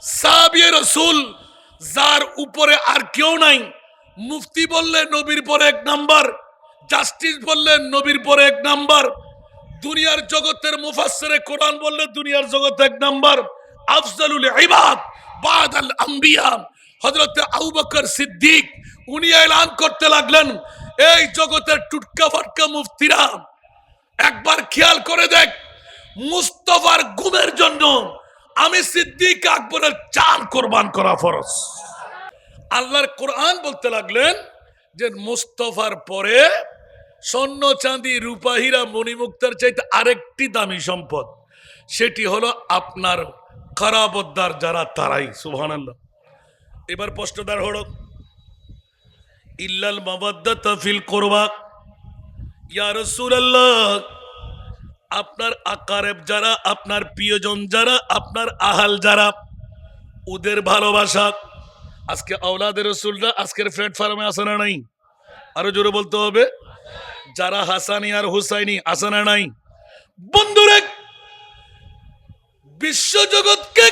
সাহাবী রাসূল যার উপরে আর কেউ নাই। মুফতি বললে নবীর পরে এক নাম্বার, জাস্টিস বললে নবীর পরে এক নাম্বার, দুনিয়ার জগতের মুফাসসিরে কোরআন বললে দুনিয়ার জগতে এক নাম্বার। আফজালুল ইবাদ বাদাল আম্বিয়া হযরত আবু বকর সিদ্দিক উনি এলান করতে লাগলেন, এই জগতের টুটকা ফাটকা মুফতিরা একবার খেয়াল করে দেখ, মুস্তাফার গুমের জন্য আমি সিদ্দিক আকবরের জান কুরবান করা ফরজ। আল্লাহর কোরআন বলতে লাগলেন যে মুস্তাফার পরে স্বর্ণ চাঁদি রূপা হীরা মণিমুক্তার চাইতে আরেকটি দামি সম্পদ, সেটি হলো আপনার কারাবদ্দার যারা তারাই। সুবহানাল্লাহ। এবার প্রশ্নদার হলো ইল্লাল মাওয়াদ্দাতা ফিল কুরবা, ইয়া রাসূলুল্লাহ আপনার আকারেব যারা, আপনার প্রিয়জন যারা, আপনার আহাল যারা, ওদের ভালোবাসা। আজকে আওলাদের রাসূলরা আজকের প্ল্যাটফর্মে আছে না নাই? আরো জোরে বলতে হবে। যারা হাসানি আর হুসাইনি আছে না নাই? বন্ধুরা, বিশ্বজগৎকে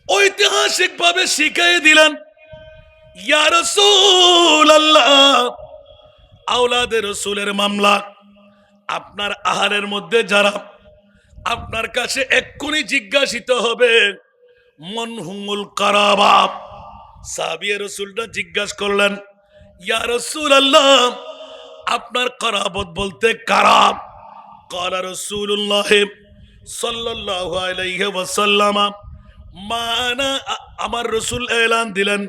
ঐতিহাসিক ভাবে শিখিয়ে দিলেন, ইয়া রাসূলুল্লাহ আওলাদের রাসূলের মামলা আপনার আহারের মধ্যে যারা, আপনার কাছে এক্ষুনি জিজ্ঞাসিত হবে মান হুমুল কারাবা। সাহাবী রাসূলরা জিজ্ঞাসা করলেন, ইয়া রাসূলুল্লাহ আপনার কারাবত বলতে কারা? ক্বালা রাসূলুল্লাহ সাল্লাল্লাহু আলাইহি ওয়াসাল্লাম মানা, আমার রাসূল এলান দিলেন,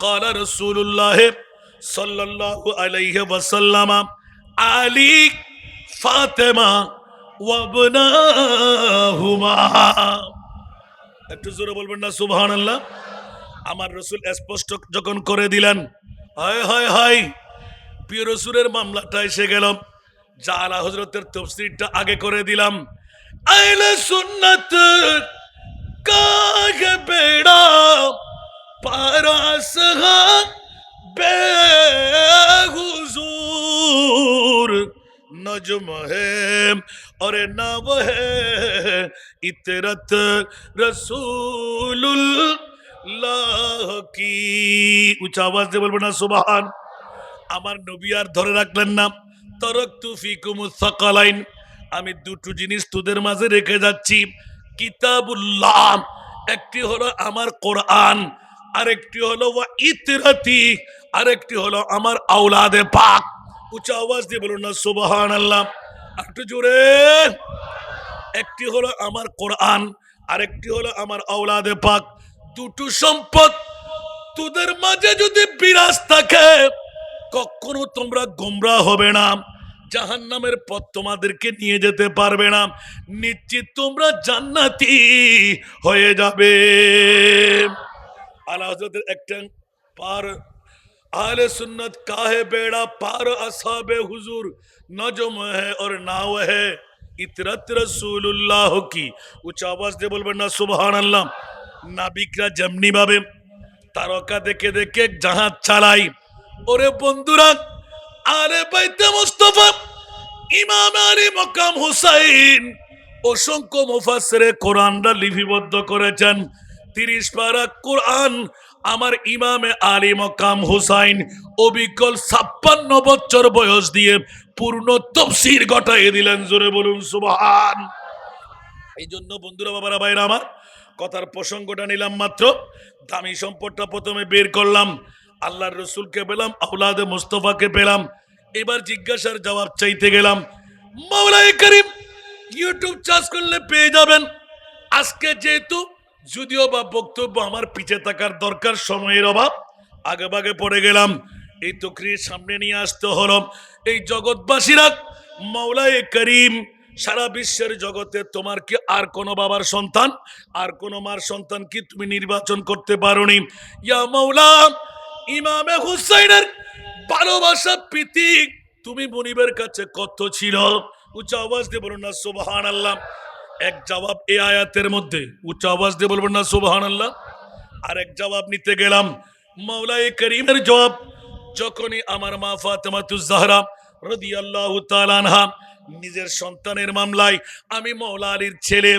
ক্বালা রাসূলুল্লাহ সাল্লাল্লাহু আলাইহি ওয়াসাল্লাম আলী ফাতেমা ওয়া ইবনাহুমা। একটু জোরে বলবেন না সুবহানাল্লাহ। আমার রাসূল স্পষ্ট যখন করে দিলেন, হায় হায় হায়, প্রিয় রাসূলের মামলাটা এসে গেল। জালা হযরতের তাফসীরটা আগে করে দিলাম। আহলে সুন্নাত কাহে বেড়া পারাস বে হুজুর नजम है और नाव है इतरत रसूलुल्लाह की। উঁচা আওয়াজ দিয়ে বলবেন না সুবহান। আমার নবী আর ধরে রাখলেন না, তারাকতু ফিকুমুস সাকালাইন, আমি দুটো জিনিস তোদের মাঝে রেখে যাচ্ছি। কিতাবুল্লাহ, একটি হলো আমার কোরআন, আরেকটি হলো ওয়া ইতরাতি, আরেকটি হলো আমার আওলাদে পাক। উঁচা আওয়াজ দিয়ে বলুন না সুবহানাল্লাহ। একটু জোরে। একটি হলো আমার কোরআন, আরেকটি হলো আমার আওলাদে পাক। দুটো সম্পদ তোদের মাঝে যদি বিরাজ থাকে, কখনো তোমরা গোমরা হবে না, জাহান্নামের পথ তোমাদেরকে নিয়ে যেতে পারবে না, নিশ্চিত তোমরা জান্নাতি হয়ে যাবে। আলা হযরতের একটা পার आले सुन्नत काहे बेड़ा पार असहाबे हुजूर नजम है और नाव है इतरत रसूलुल्लाह की। उच्च आवाज দিয়ে বলবেন না সুবহানাল্লাহ। নাবিকরা যেমনি ভাবে তারকা দেখে দেখে জাহাজ চালাই, ওরে বন্ধুরা আলে বাইতে মুস্তাফা ইমাম আলী মকাম হুসাইন অসংখ্য মুফাসসিরে কোরআনরা লিপিবদ্ধ করেছেন। 30 পারা কোরআন আমার ইমামে আলী মকাম হুসাইন অবিকল 56 বছর বয়স দিয়ে পূর্ণ তাফসীর ঘটাইয়ে দিলেন। জোরে বলুন সুবহান। এই জন্য বন্ধুরা বাবারা ভাইরা আমার, কথার প্রসঙ্গটা নিলাম মাত্র, দামি সম্পদটা প্রথমে বের করলাম, আল্লাহর রাসূলকে পেলাম, আওলাদে মুস্তাফাকে পেলাম। এবার জিজ্ঞাসার জবাব চাইতে গেলাম। মাওলায়ে কারীম ইউটিউব চার্জ করলে পেয়ে যাবেন। আজকে যেহেতু যদিও বা বক্তব্য আমার পিছে থাকার দরকার, সময়ের অভাব, আগে ভাগে পড়ে গেলাম। এই তকরীর সামনে নিয়ে আসতে হলো। এই জগৎবাসীরা মাওলায়ে কারীম সারা বিশ্বের জগতে তোমার কি আর কোনো বাবার সন্তান, আর কোনো মার সন্তান কি তুমি নির্বাচন করতে পারোনি? ইয়া মাওলা, ইমামে হুসাইনের ভালোবাসা প্রীতি তুমি মুনিবের কাছে কত ছিল? উচ্চ আওয়াজ দিয়ে বলুন না সুবহানাল্লাহ। এক জবাব এই আয়াতের মধ্যে, উচ্চ আওয়াজ দিয়ে বলবেন না সুবহানাল্লাহ। আর এক জবাব নিতে গেলাম, মাওলায়ে কারীমের জবাব যখনই আমার মা ফাতেমাতুজ জাহরা রাদিয়াল্লাহু তাআলা আনহা নিজের সন্তানের মামলায়, আমি মাওলা আলীর ছেলে,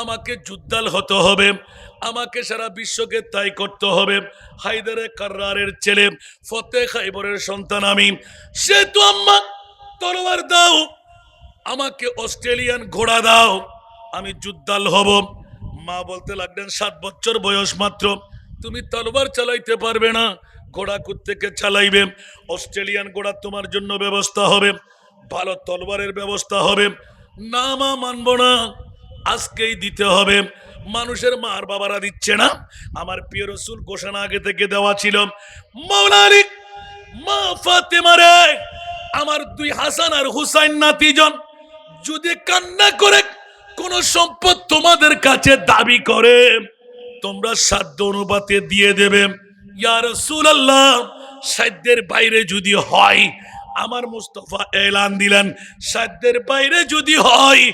আমাকে যুদ্ধাল হতে হবে, আমাকে সারা বিশ্বকে তাই করতে হবে। হায়দারে কাররারের ছেলে, ফতে খাইবরের সন্তান আমি। সে তো আম্মা তলোয়ার দাও, আমাকে অস্ট্রেলিয়ান ঘোড়া দাও, আমি যুদ্ধাল হব। মা বলতে লাগলেন 7 বছর বয়স মাত্র, তুমি তলোয়ার চালাইতে পারবে না, ঘোড়া কোত্থেকে চালাইবে? অস্ট্রেলিয়ান ঘোড়া তোমার জন্য ব্যবস্থা হবে, ভালো তলোয়ারের ব্যবস্থা হবে। না মা, মানব না, আজকেই দিতে হবে। মানুষের মার বাবারা দিচ্ছে না, আমার প্রিয় রসুল ঘোষণা আগে থেকে দেওয়া ছিল। মাওলা আলী, মা ফাতেমা রে, আমার 2 হাসান আর হুসাইন নাতিজন যদি কান্না করে কোন সম্পদ তোমাদের কাছে দাবি করে, তোমরা সাধ্য অনুপাতে দিয়ে দেবে। ইয়া রাসূলুল্লাহ, সাধ্যের বাইরে যদি হয়, আমার মুস্তাফা এলান দিলেন, সাধ্যের বাইরে যদি হয়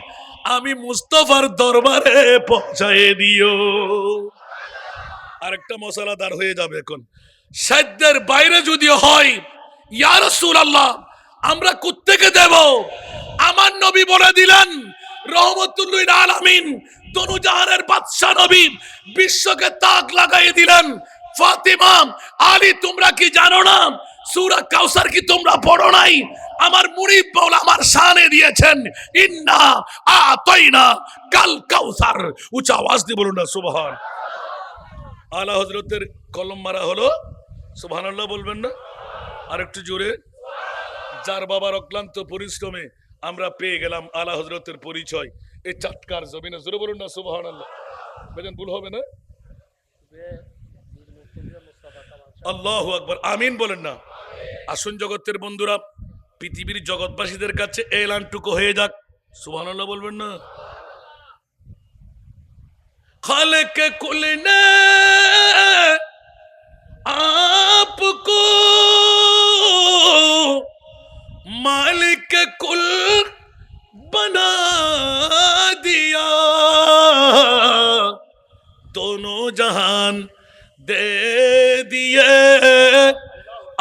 আমি মুস্তাফার দরবারে পৌঁছায় দিও। আরেকটা মশলাদার হয়ে যাবে এখন, সাধ্যের বাইরে যদি হয়, ইয়া রাসূলুল্লাহ আমরা কোত্থেকে দেব? আমার নবী বলে দিলেন, রহমতুল লিল আলামিন, দনুজাহানের বাদশা নবী, বিশ্বকে তাক লাগাই দিলেন। ফাতিমা, আলী, তোমরা কি জানো না সূরা কাউসার কি তোমরা পড়ো নাই? আমার মুরিদ মাওলা আমার শানে দিয়েছেন, ইন্না আতাইনা কাল কাউসার। উচ্চ আওয়াজ দিয়ে বলুন না সুবহান। আলা হযরতের কলম মারা হলো, সুবহানাল্লাহ বলবেন না? আরেকটু জোরে। যার বাবার অক্লান্ত পরিশ্রমে আমরা পেয়ে গেলাম আলা হযরতের পরিচয়, এই চাটকার জমিনে, জোরে বলুন না সুবহানাল্লাহ। বেজন ভুল হবে না? আল্লাহু আকবার, আমিন বলেন না। আসুন জগতের বন্ধুরা, পৃথিবীর জগৎবাসীদের কাছে এলানটুকু হয়ে যাক, সুবহানাল্লাহ বলবেন না? খালেক কুল ने आपको मालिक कुल बना दिया, दोनों जहान दे दिए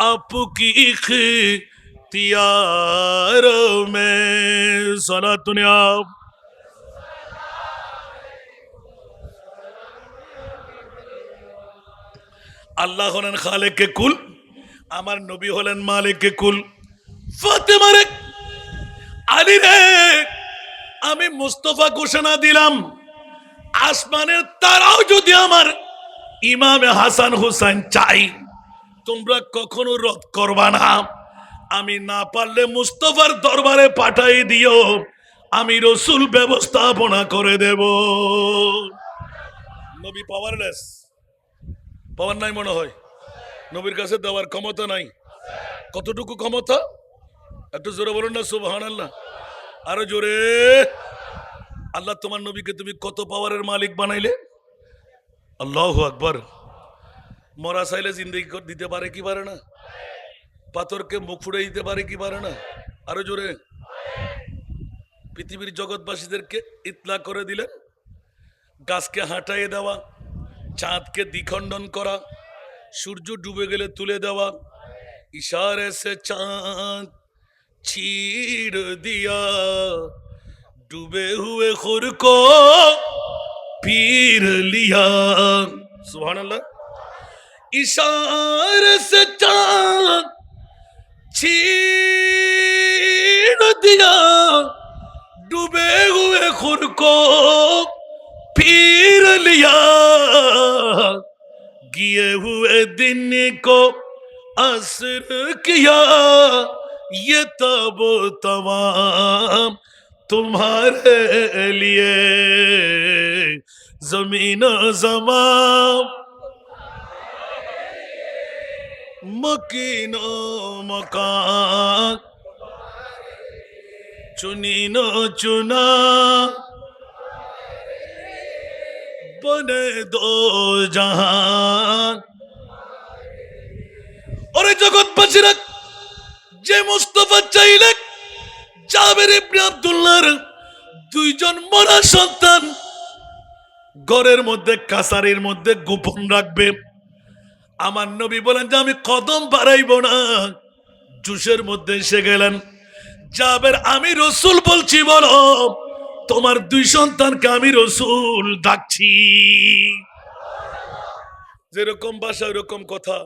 आपकी इख्तियारों में। सुना तूने आप? আল্লাহ হলেন খালেকে কুল, আমার নবী হলেন মালিকে কুল। ফাতেমা রে, আলী রে, আমি মুস্তাফা ঘোষণা দিলাম, আসমানের তারাও যদি আমার ইমামে হাসান হুসাইন চাই, তোমরা কখনো রদ করবা না। আমি না পারলে মুস্তাফার দরবারে পাঠাই দিও, আমি রসুল ব্যবস্থাপনা করে দেব। নবী পাওয়ারলেস, পাওয়ার নাই মনে হয়, নবীর কাছে দেওয়ার ক্ষমতা নাই। কতটুকু ক্ষমতা? একটু জোরে বলুন না সুবহানাল্লাহ, আরো জোরে। আল্লাহ তোমার নবীকে তুমি কত পাওয়ারের মালিক বানাইলে। আল্লাহু আকবার। মরা চাইলে জিন্দেগি দিতে পারে কি পারে না? পাথরকে মুখ ফুড়ে দিতে পারে কি পারে না? আরো জোরে। পৃথিবীর জগৎবাসীদেরকে ইতলা করে দিলেন, গাছকে হাঁটাইয়ে দেওয়া, চাঁদকে দ্বিখণ্ডন করা, সূর্য ডুবে গেলে তুলে দেওয়া, ইশারে সে চাঁদ छीड़ दिया, डूबे हुए खुर को पीर लिया। सुभान अल्लाह। इशारे से चांद छीड़ दिया, डूबे हुए खुर को पीर लिया, गिए हुए दिन को असर किया, ये तब तमाम तुम्हारे लिए, जमीन ज़मान मकीनो मकान, चुनीनो चुना बने दो जहान। और जगत बचरक যে মুস্তাফা চাইলে জাবের ইবনে আব্দুল্লাহর 2 জন মরা সন্তান ঘরের মধ্যে কাছারির মধ্যে গোপন রাখবে। আমার নবী বলেন যে আমি কদম বাড়াইব না, জুসের মধ্যে এসে গেলেন, জাবের আমি রসুল বলছি, বলো তোমার 2 সন্তানকে আমি রসুল ডাকছি। যেরকম ভাষা ওরকম কথা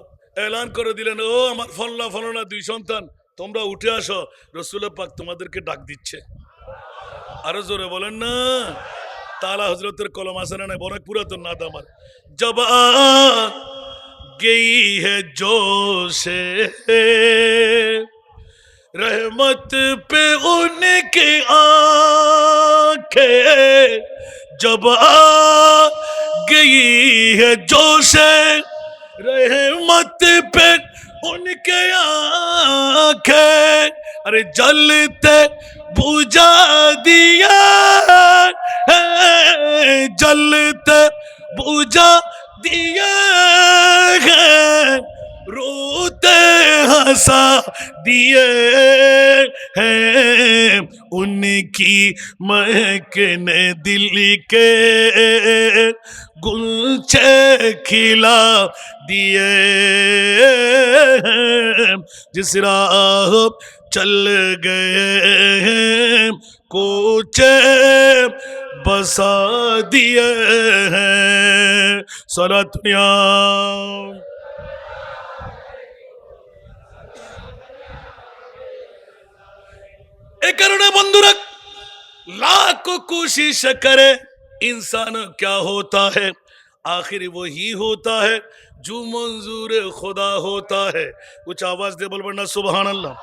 এলান করে দিলেন, ও আমার ফলনা ফলনা দুই সন্তান, তোমরা উঠে আসো, রসুল পাক তোমাদেরকে ডাক দিচ্ছে। আরো জোরে বলেন না। তালা হজরতের কলম আছে না, অনেক পুরাতন নাদ আমার। জব গই হে জোশে रहमत पे उनकी आंखें, जब आ गई है जोश रहमत पे उनके आंखें, अरे जलते बुझा दिया है, जलते बुझा दिया है, रोते हंसा दिए हैं, उनकी महकने दिल के गुलचे खिला दिए हैं, जिस राह चल गए हैं कोचे बसा दिए हैं। सलातुनिया एक कारण बंधुरा लाखों कोशिश करे इंसान क्या होता है, आखिर वही होता है जो मंजूर खुदा होता है। कुछ आवाज दे बोलबेन ना सुबहानाल्लाह।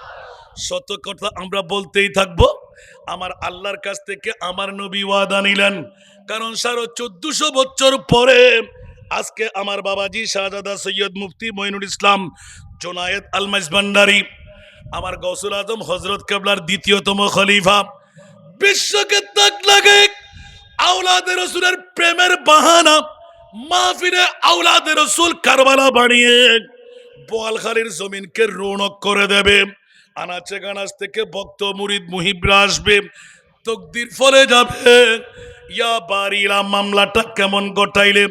শত কথা আমরা বলতেই থাকবো। আমার আল্লাহর কাছ থেকে আমার নবী ওয়াদা নিলেন, কারণ 1450 বছর পরে আজকে আমার বাবাজি শাহজাদা সৈয়দ মুফতি মঈনুল ইসলাম জোনায়েদ আলমাইজ ভান্ডারী, আমার গৌসুল আজম হযরত কেবলার দ্বিতীয়তম খলিফা, বিশ্বকে তাক লাগে আওলাদে রসুলের প্রেমের বাহানা মাহফিলে আওলাদে রসুল কারবালা বানিয়ে বোয়ালখালীর জমিনকে রৌনক করে দেবে। আনাচে গানাচ থেকে ভক্ত মুরিদ মুহিবরা আসবে, তকদির ফলে যাবে। ইয়া বারিলা মামলাটা কেমন গটাইলে।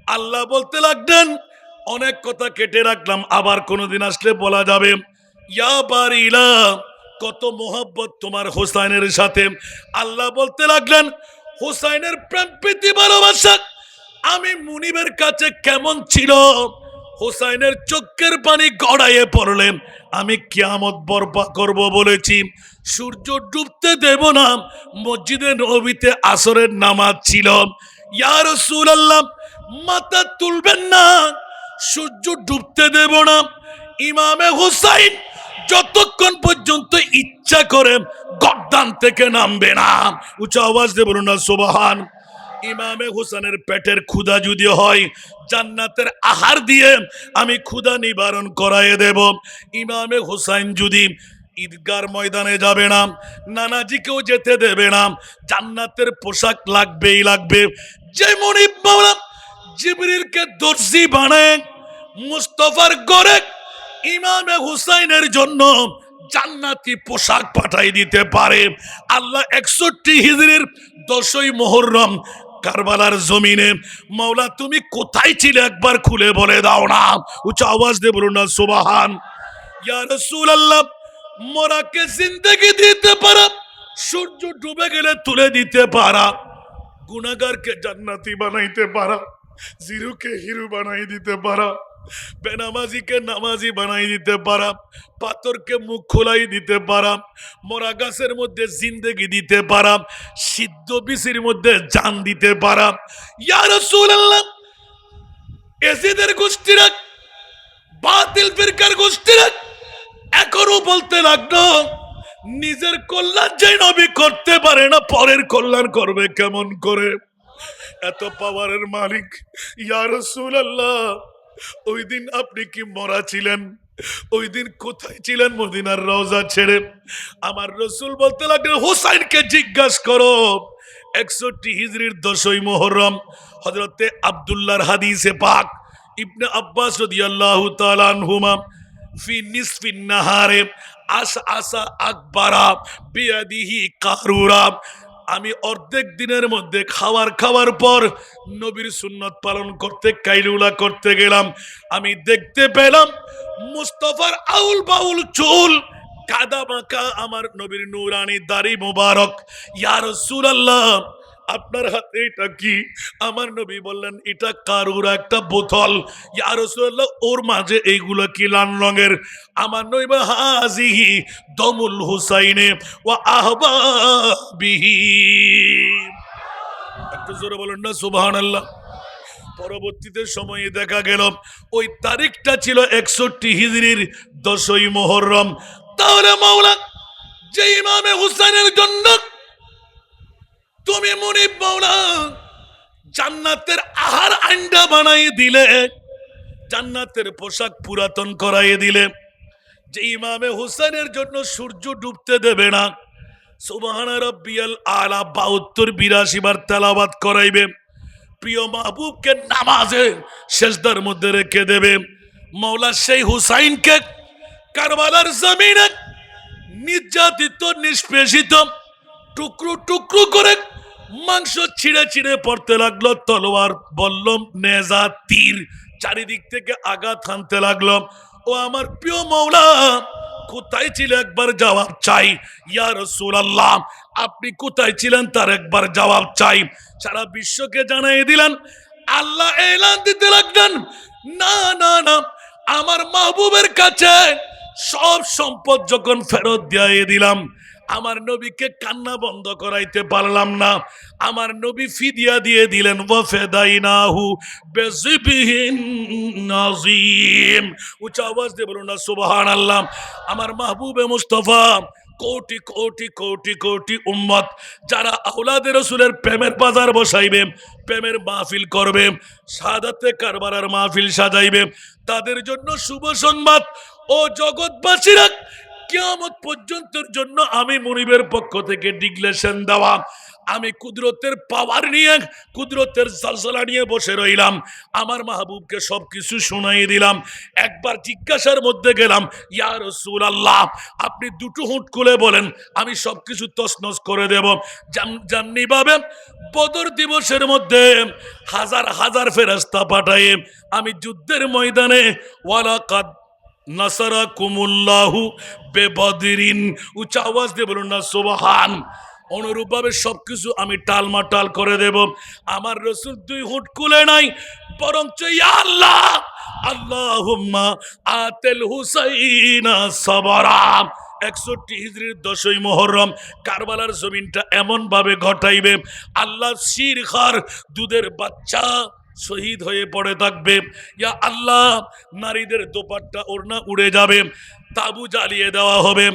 আল্লাহ বলতে লাগলেন, অনেক কথা কেটে রাখলাম, আবার কোনোদিন আসলে বলা যাবে। ইয়া বারিলা, কত মোহাব্বত তোমার হোসাইনের সাথে। আল্লাহ বলতে লাগলেন, হোসাইনের প্রেম প্রীতি ভালোবাসা আমি মুনিবের কাছে কেমন ছিল, হোসাইনের চোখের পানি গড়াইয়ে পড়লে আমি কিয়ামত বরপা করব বলেছি। সূর্য ডুবতে দেব না, মসজিদে নববীতে আসরের নামাজ ছিল। ইয়া রাসূলুল্লাহ, মাথা তুলবেন না, সূর্য ডুবতে দেব না। ইমামে হুসাইন যতক্ষণ পর্যন্ত ইচ্ছা করে গর্দান থেকে নামবে না। উচ্চ আওয়াজ দিয়ে বলুন না সুবহান। ইমামে হুসাইনের পেটের ক্ষুধা যদি হয়, জান্নাতের আহার দিয়ে আমি ক্ষুধা নিবারণ করাইয়ে দেব। ইমামে হুসাইন যদি ঈদগার ময়দানে যাবে না, নানাজিকেও যেতে দেবে না, জান্নাতের পোশাক লাগবেই লাগবে। যে মনিব মাওলা জিবরিলকে দর্জি বানায় মুস্তাফার ঘরে ইমামে হুসাইনের জন্য জান্নাতি পোশাক পাঠাই দিতে পারে, আল্লাহ 61 হিজরির 10ই মুহররম কারবালার জমিনে মাওলা তুমি কোথায় ছিলে একবার খুলে বলে দাও না। উচ্চ আওয়াজ দিয়ে বলুন না সুবহান। ইয়া রাসূলুল্লাহ, মরাকে জিন্দেগি দিতে পারা, সূর্য ডুবে গেলে তুলে দিতে পারা, গুনাহগারকে জান্নাতি বানাইতে পারা, জিরুকে হিরু বানাই দিতে পারা, বেনামাজিকে নামাজি বানাই দিতে পারা, পাথরকে মুখ খোলাই দিতে পারা, মরা গাছের মধ্যে জিন্দেগি দিতে পারা, সিদ্ধ বিচির মধ্যে জান দিতে পারা। ইয়া রাসূলুল্লাহ, এজিদের গোষ্ঠীরা, বাতিল ফিরকার গোষ্ঠীরা এখনো বলতে লাগলো, নিজের কল্যাণ যে নবী করতে পারে না, পরের কল্যাণ করবে কেমন করে? এত পাওয়ারের মালিক। ইয়া রাসূলুল্লাহ, ওই দিন আপনি কি মরা ছিলেন? ওই দিন কোথায় ছিলেন? মদিনার রওজা ছেড়ে। আমার রাসূল বলতে লাগলেন, হুসাইনকে জিজ্ঞাসা করো। 61 হিজরির 10ই মুহররম হযরতে আব্দুল্লাহর হাদিসে পাক, ইবনে আব্বাস রাদিয়াল্লাহু তাআলা আনহুমা ফি নিসফিন নাহারে আসআসা আকবারা বিয়াদিহি কারুরা, আমি অর্ধেক দিনের মধ্যে খাওয়ার পর নবীর সুন্নত পালন করতে, কাইলুলা করতে গেলাম। আমি দেখতে পেলাম মুস্তাফার আউল বাউল চুল, কাদা বাঁকা আমার নবীর নূরানি দাড়ি মুবারক। ইয়া রাসূলুল্লাহ, আপনার হাতে এটা কি? আমার নবী বললেন এটা কারুর একটা বোতল। ইয়া রাসূলুল্লাহ ওর মাঝে এইগুলো কি লাল রঙের? আমার নবী বলেন হাযিহি দমুল হুসাইনে ওয়া আহবাবিহি। একটু জোরে বলুন না সুবহানাল্লাহ। পরবর্তীতে সময়ে দেখা গেল ওই তারিখটা ছিল 61 হিজরির 10ই মুহররম। তাহলে মাওলা যে ইমামে হুসাইনের জন্য তুমি মুনিব মাওলা জান্নাতের আহার আন্ডা বানাই দিলে, জান্নাতের পোশাক পুরাতন করাইয়ে দিলে, যে ইমামে হুসাইনের জন্য সূর্য ডুবতে দেবে না, সুবহানা রাব্বিয়াল আলা 72-82 বার তেলাওয়াত করাইবে, প্রিয় মাহবুবকে নামাজে সেজদার মধ্যে রেখে দেবে, মাওলা সেই হুসাইনকে কারবালার জমিনে নির্যাতিত নিষ্পেষিত টুকরো টুকরো করে মাংস ছিঁড়ে ছিঁড়ে পড়তে লাগলো, তলোয়ার বল্লম নেজা তীর চারিদিক থেকে আঘাত হানতে লাগলো। ও আমার প্রিয় মাওলা কোথায় ছিল একবার জবাব চাই। ইয়া রাসূলুল্লাহ আপনি কোথায় ছিলেন তার একবার জবাব চাই। সারা বিশ্বকে জানিয়ে দিলেন, আল্লাহ এলান দিতে লাগলেন, না না না আমার মাহবুবের কাছে সব সম্পদ যখন ফেরত দিয়ে দিলাম, আমার নবীকে কান্না বন্ধ করাইতে পারলাম না, আমার নবী ফিদিয়া দিয়ে দিলেন, ওয়াফাদাইনাহু বিযিবহিন নাযীম। উচ্চ আওয়াজ দিয়ে বলুন না সুবহানাল্লাহ। আমার মাহবুবে মুস্তাফা কোটি কোটি কোটি কোটি উম্মত যারা আওলাদে রাসূলের প্রেমের বাজার বসাইবে, প্রেমের মাহফিল করবে, শাহাদাতে কারবালার মাহফিল সাজাইবে, তাদের জন্য শুভ সংবাদ। ও জগৎবাসীরা কিয়ামত পর্যন্তের জন্য আমি মুনিবের পক্ষ থেকে ডিক্লেরেশন দেওয়া, আমি কুদরতের পাওয়ার নিয়ে, কুদরতের জালজালা নিয়ে বসে রইলাম, আমার মাহবুবকে সবকিছু শুনাই দিলাম। একবার জিজ্ঞাসার মধ্যে গেলাম, ইয়া রাসূলুল্লাহ আপনি দুটো হুঁট খুলে বলেন আমি সবকিছু তছনছ করে দেব। যেমনি ভাবে বদর দিবসের মধ্যে হাজার হাজার ফেরেশতা পাঠায়ে আমি যুদ্ধের ময়দানে ওয়ালাকাদ নাসারাকুমুল্লাহু বিবদরিন, উচ্চ আওয়াজ দিয়ে বলুন না সুবহান। অনুরূপভাবে সবকিছু আমি টালমাটাল করে দেব। আমার রাসূল দুই হুঁট খুলে নাই, বরঞ্চ ইয়া আল্লাহ আল্লাহুম্মা আতিল হুসাইনা সাবরা। 61 হিজরির 10ই মুহররম কারবালার জমিনটা এমন ভাবে ঘটাইবে, আল্লাহ শিরখার দুধের বাচ্চা শহীদ হয়ে পড়ে থাকবে। ইয়া আল্লাহ নারীদের দোপাট্টা ওড়না উড়ে যাবে, তাবু জ্বালিয়ে দেওয়া হবে,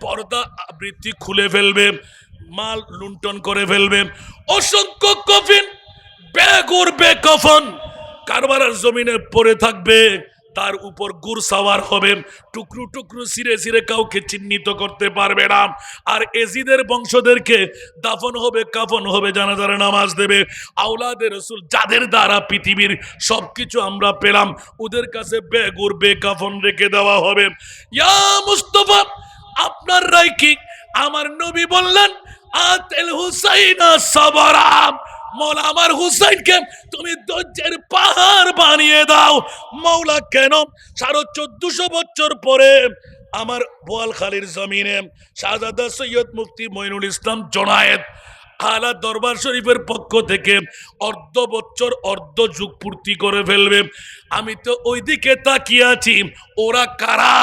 পর্দা আবৃত্তি খুলে ফেলবে, মাল লুণ্ঠন করে ফেলবে, অসংখ্য কফিন বেগুর বেকফন কারবালার জমিনে পড়ে থাকবে, তার উপর গুর সাওয়ার হবে, টুকরো টুকরো ছিঁড়ে ছিঁড়ে কাউকে চিহ্নিত করতে পারবে না। আর এজিদের বংশদেরকে দাফন হবে, কাফন হবে, জানাজার নামাজ দেবে। আওলাদে রাসূল যাদের দ্বারা পৃথিবীর সবকিছু আমরা পেলাম, ওদের কাছে বেগুর বেকাফন রেখে দেওয়া হবে। ইয়া মুস্তাফা আপনার রায় কি? আমার নবী বললেন আতিল হুসাইনা সাবরা, মৌলা আমার হুসাইনকে তুমি ধৈর্যের পাহাড় বানিয়ে দাও। মৌলা কেন? 1450 বছর পরে আমার বোয়ালখালীর জমিনে শাহজাদা সৈয়দ মুফতি মঈনুল ইসলাম জোনায়েত আলা দরবার শরীফের পক্ষ থেকে অর্ধ বছর অর্ধ যুগ পূর্তি করে ফেলবে। আমি তো ওই দিকে তাকিয়ে আছি, ওরা কারা?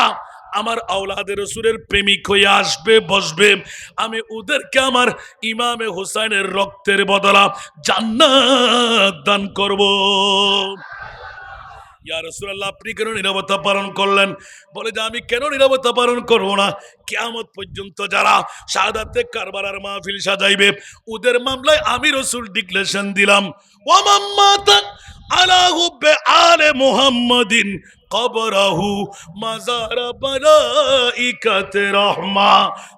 আমার আওলাদে রাসূলের প্রেমিক হয়ে আসবে, বসবে, আমি ওদেরকে আমার ইমামে হুসাইনের রক্তের বদলা জান্নাত দান করব। ইয়া রাসূলুল্লাহ আপনি কেন নীরবতা পালন করলেন? বলে যে আমি কেন নীরবতা পালন করব না? কিয়ামত পর্যন্ত যারা শাহাদাতে কারবালার মাহফিল সাজাইবে, ওদের মামলায় আমি রাসূল ডিক্লেরেশন দিলাম, ওয়া মাম্মাতা আলা হুব্বে আলে মুহাম্মাদিন কবরাহু মাজারা মালাইকাতে রহমা।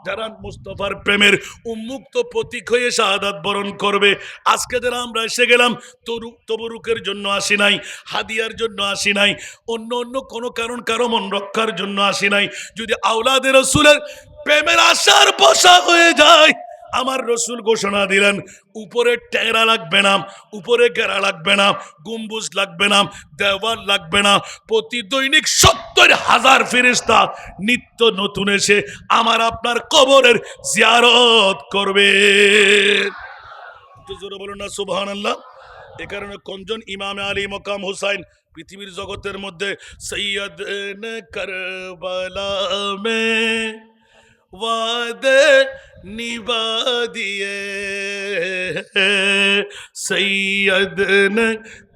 যারা মুস্তাফার প্রেমের উন্মুক্ত প্রতীক হয়ে শাহাদাত বরণ করবে, আজকে যারা আমরা এসে গেলাম তবরুকের জন্য আসি নাই, হাদিয়ার জন্য আসি নাই, অন্য অন্য কোনো কারণ কারো মন রক্ষার জন্য আসি নাই। যদি আওলাদে রাসূলের প্রেমের আশার বসা হয়ে যায়, আমার রাসূল ঘোষণা দিলেন উপরে টেরা লাগবে না, উপরে ঘেরা লাগবে না, গম্বুজ লাগবে না, দেওয়াল লাগবে না, প্রতি দৈনিক 70,000 ফেরেশতা নিত্য নতুন এসে আমার আপনার কবরের জিয়ারত করবে। একটু জোরে বলুন না সুবহানাল্লাহ। এ কারণে কোনজন ইমামে আলী মকাম হুসাইন পৃথিবীর জগতের মধ্যে সৈয়দ নে কারবালা মে वादे निभा दिए, सैयद ने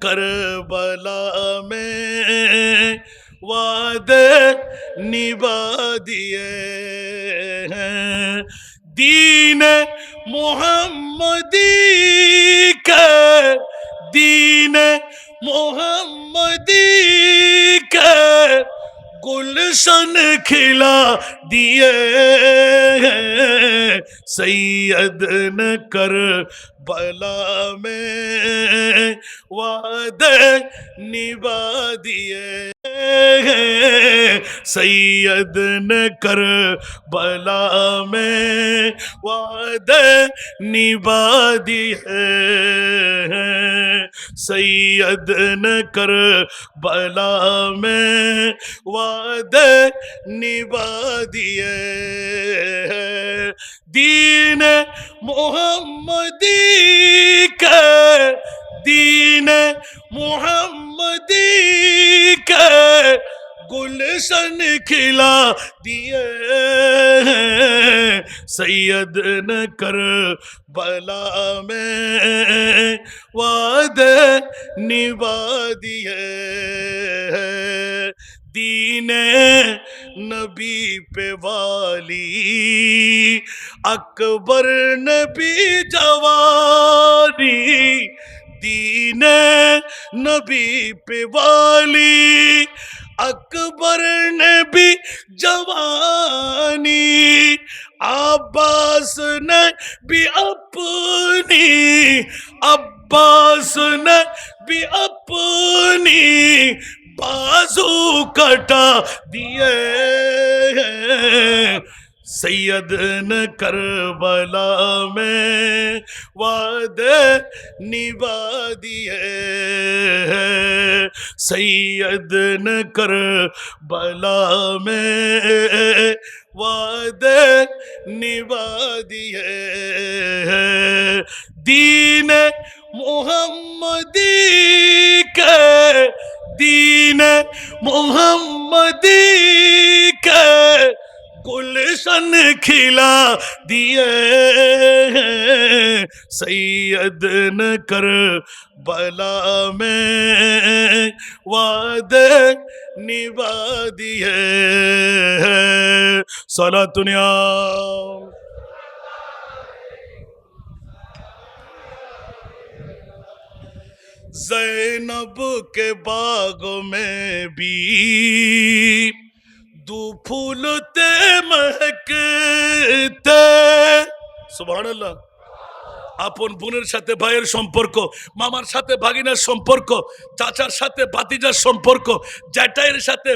करबला में वादे निभा दिए हैं। दीन मोहम्मदी के, दीन मोहम्मदी के गुलशन खिला दिए हैं। सैयद ने करबला में वादे निभा दिए हैं। सैयद ने करबला में वादे निभा दिए हैं। सैयद ने करबला में वादे निभा दिए हैं। दीन मोहम्मदी के, दीन मोहम्मदी के गुलशन खिला दिए हैं। सैयद ने करबला में वादे निभा दिए हैं। दीने नबी पे वाली अकबर नबी जवानी, दीने नबी पे वाली अकबर नबी जवानी, अब्बास ने भी अपनी, अब्बास ने भी अपनी बाजू कटा दिए हैं। सैयद ने करबला में वादे निभा दिए हैं। सैयद ने करबला में वादे निभा दिए हैं। दीन मोहम्मदी के, दीन मोहम्मदी के गुलशन खिला दिए हैं। सैयद ने करबला में वादे निभा दिए हैं। सलातुनिया ज़ैनब के बाग में भी दो फूलते महकते। सुबहानाल्लाह। আপন বোনের সাথে ভাইয়ের সম্পর্ক, মামার সাথে ভাগিনার সম্পর্ক, চাচার সাথে ভাতিজার সম্পর্ক, জ্যাঠাইয়ের সাথে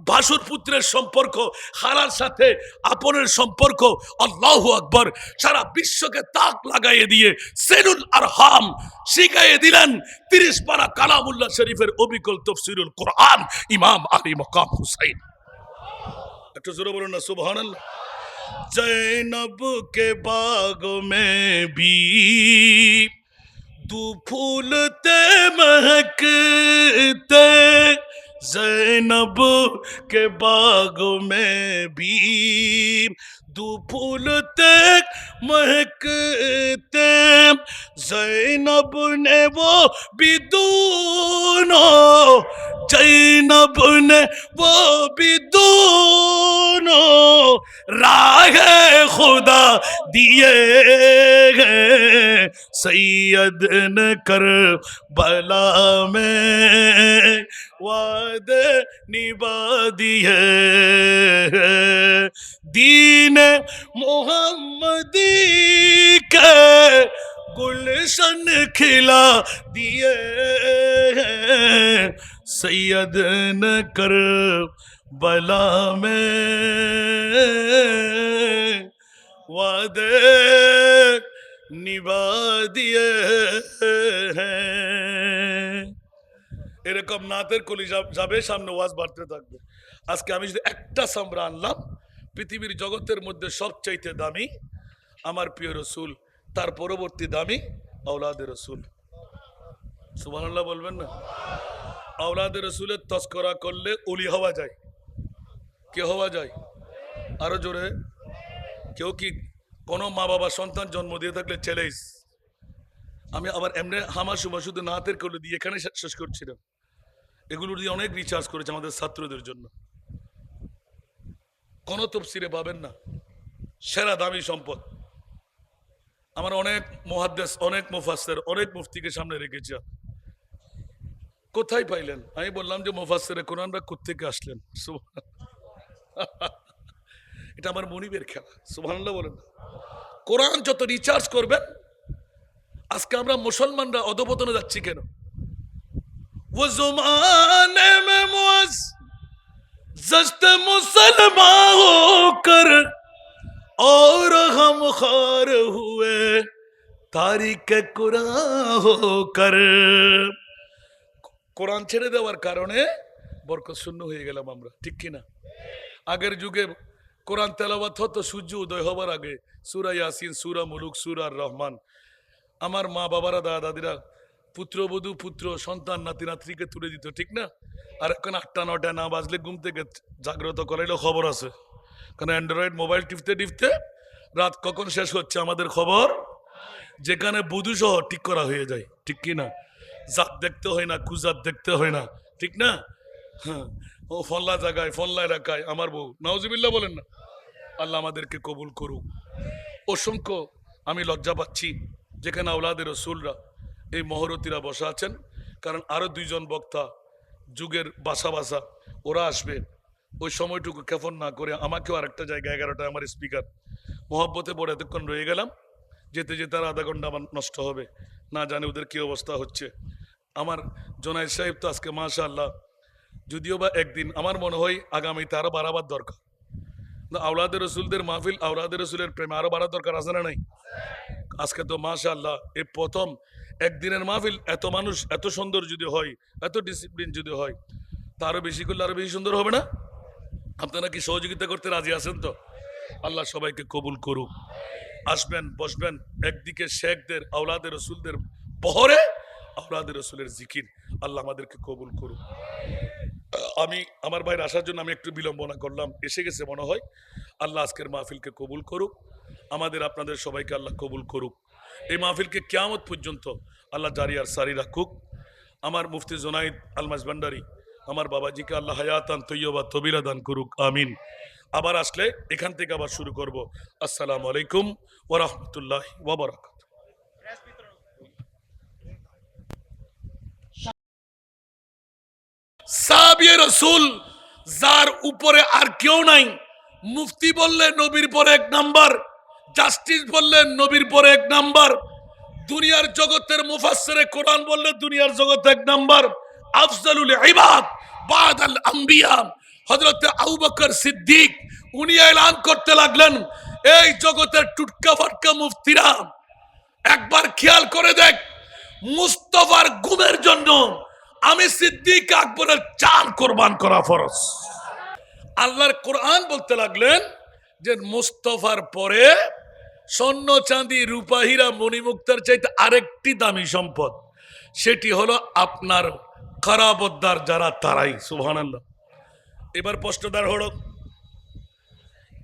ভাসুর পুত্রের সম্পর্ক, খালার সাথে আপনের সম্পর্ক। আল্লাহু আকবার। সারা বিশ্বকে তাক লাগাইয়ে দিয়ে সিলুল আরহাম শিখাইয়ে দিলেন 30 পারা কালামুল্লাহ শরীফের অবিকল তাফসীরুল কোরআন ইমাম আলী মকাম হুসাইন। একটু জোরে বলুন না সুবহানাল্লাহ। ज़ैनब के बाग में भी दो फूलते महकते, ज़ैनब के बाग में भी दो फूलते महकते। ज़ैनब ने वो भी दोनों, ज़ैनब ने वो भी दोनों राह खुदा दिए हैं। सैयद ने करबला में वादे निभा दिए हैं। दीन मोहम्मदी के गुलशन खिला दिए हैं। सैयद ने करबला में वादे निभा दिए हैं। এরকম নাতের কলি যাবে, সামনে ওয়াজ বাড়তে থাকবে। আজকে আমি যদি একটা সামরা আনলাম, পৃথিবীর জগতের মধ্যে সবচাইতে দামি আমার প্রিয় রসুল, তার পরবর্তী দামি আওলাদে রসুল। সুবহানাল্লাহ বলবেন না? আওলাদে রসুলের তস্করা করলে ওলি হওয়া যায়। কে হওয়া যায়? আরো জোরে। কেউ কি কোনো মা বাবা সন্তান জন্ম দিয়ে থাকলে চ্যালেঞ্জ। আমি আবার এমনি হামাসুমা শুধু নাতের করলে দিয়ে এখানে শেষ করছিলাম। এগুলো দিয়ে অনেক রিচার্জ করেছে আমাদের ছাত্রদের জন্য। কোন তফসিরে পাবেন না, সেরা দামি সম্পদ। আমার অনেক মুহাদ্দিস, অনেক মুফাসসির, অনেক মুফতিকে সামনে রেখেছি। কোথায় পাইলেন? আমি বললাম যে মুফাসসিরে কোরআনরা কোত্থেকে আসলেন। এটা আমার মনিবের খেলা। সুবহানাল্লাহ বলেন। কোরআন যত রিচার্জ করবেন, আজকে আমরা মুসলমানরা অধপতনে যাচ্ছি কেন? वो ज़माने में मुअज़्ज़ज़ मुसलमान होकर और हम खार हुए तारिक कुरान होकर। কোরআন ছেড়ে দেওয়ার কারণে বরকত শূন্য হয়ে গেলাম আমরা, ঠিক কিনা? আগের যুগে কোরআন তেলাওয়াত হতো সূর্য উদয় হবার আগে, সূরা ইয়াসিন, সূরা মুলুক, সূরা রহমান। আমার মা বাবারা, দাদা দাদিরা পুত্রবধূ, পুত্র সন্তান, নাতি নাতনিকে তুলে দিত, ঠিক না? আর এখন 8টা 9টা না বাজলে ঘুম থেকে জাগ্রত করাইলেও খবর আছে। কারণ অ্যান্ড্রয়েড মোবাইল টিপতে টিপতে রাত কখন শেষ হচ্ছে আমাদের খবর, যেখানে বধূ সহ ঠিক করা হয়ে যায়, ঠিক কি না? জাত দেখতে হয় না, কুজাত দেখতে হয় না, ঠিক না? হ্যাঁ, ও ফল্লা জায়গায়, ফল্লা এলাকায় আমার বউ, নাউজুবিল্লাহ বলেন না। আল্লাহ আমাদেরকে কবুল করুক। অসংখ্য আমি লজ্জা পাচ্ছি যেখানে আওলাদে রসুলরা, এই মহরতীরা বসা আছেন। কারণ আরো 2 জন বক্তা যুগের বাসা বাসা ওরা আসবে, ওই সময়টুকু কেফন না করে আমাকেও আরেকটা জায়গায় 11টায় আমার স্পিকার মহব্বতে পড়ে এতক্ষণ রয়ে গেলাম। যেতে যেতে আর আধা ঘন্টা আমার নষ্ট হবে, না জানি ওদের কি অবস্থা হচ্ছে। আমার জোনায়েদ সাহেব তো আজকে মাশাআল্লাহ, যদিও বা একদিন আমার মনে হয় আগামীতে আরো বাড়াবার দরকার। আওলাদে রসুলদের মাহফিল, আওলাদে রসুলের প্রেমে আরো বাড়ার দরকার আছে না নাই? আজকে তো মাশাআল্লাহ এই প্রথম একদিনের মাহফিল, এত মানুষ, এত সুন্দর যদি হয়, এত ডিসিপ্লিন যদি হয়, তারও বেশি করলে আরো বেশি সুন্দর হবে না? আপনারা কি সহযোগিতা করতে রাজি আছেন তো? আল্লাহ সবাইকে কবুল করুক। আসবেন, বসবেন। একদিকে শেখদের, আওলাদে রসুলদের বহরে, আওলাদে রসুলের জিকির। আল্লাহ আমাদেরকে কবুল করুক। আমি আমার ভাইয়ের আসার জন্য আমি একটু বিলম্বনা করলাম, এসে গেছে মনে হয়। আল্লাহ আজকের মাহফিলকে কবুল করুক, আমাদের আপনাদের সবাইকে আল্লাহ কবুল করুক। এই মাহফিলকে কিয়ামত পর্যন্ত আল্লাহ জারি আর সারি রাখুক। আমার মুফতি জোনায়েদ আলমাজ ভান্ডারী, আমার বাবাজিকে আল্লাহ হায়াতান তৈয়বা তবিরা দান করুক, আমিন। আবার আসলে এখান থেকে আবার শুরু করব। আসসালামু আলাইকুম ওয়া রাহমাতুল্লাহি ওয়া বারাকাতুহু। সাহাবী রাসূল যার উপরে আর কেউ নাই। মুফতি বললে নবীর পরে 1 নাম্বার, জাস্টিস বললে নবীর পরে 1 নাম্বার, দুনিয়ার জগতের মুফাসসিরে কোরআন বললে দুনিয়ার জগতে 1 নাম্বার। আফজালুল ইবাদ বাদাল আম্বিয়া হযরত আবু বকর সিদ্দিক, উনি এলান করতে লাগলেন, এই জগতের টুটকা ফাটকা মুফতিরা একবার খেয়াল করে দেখ, মুস্তাফার গুমের জন্য আমি সিদ্দিক আকবরের জান কুরবান করা ফরজ। আল্লাহর কোরআন বলতে লাগলেন যে মুস্তাফার পরে স্বর্ণ চাঁদি রূপা হীরা মণিমুক্তার চাইতে আরেকটি দামি সম্পদ, সেটি হলো আপনার কারাবতদার যারা, তারাই। সুবহানাল্লাহ। এবার প্রশ্নদার হলো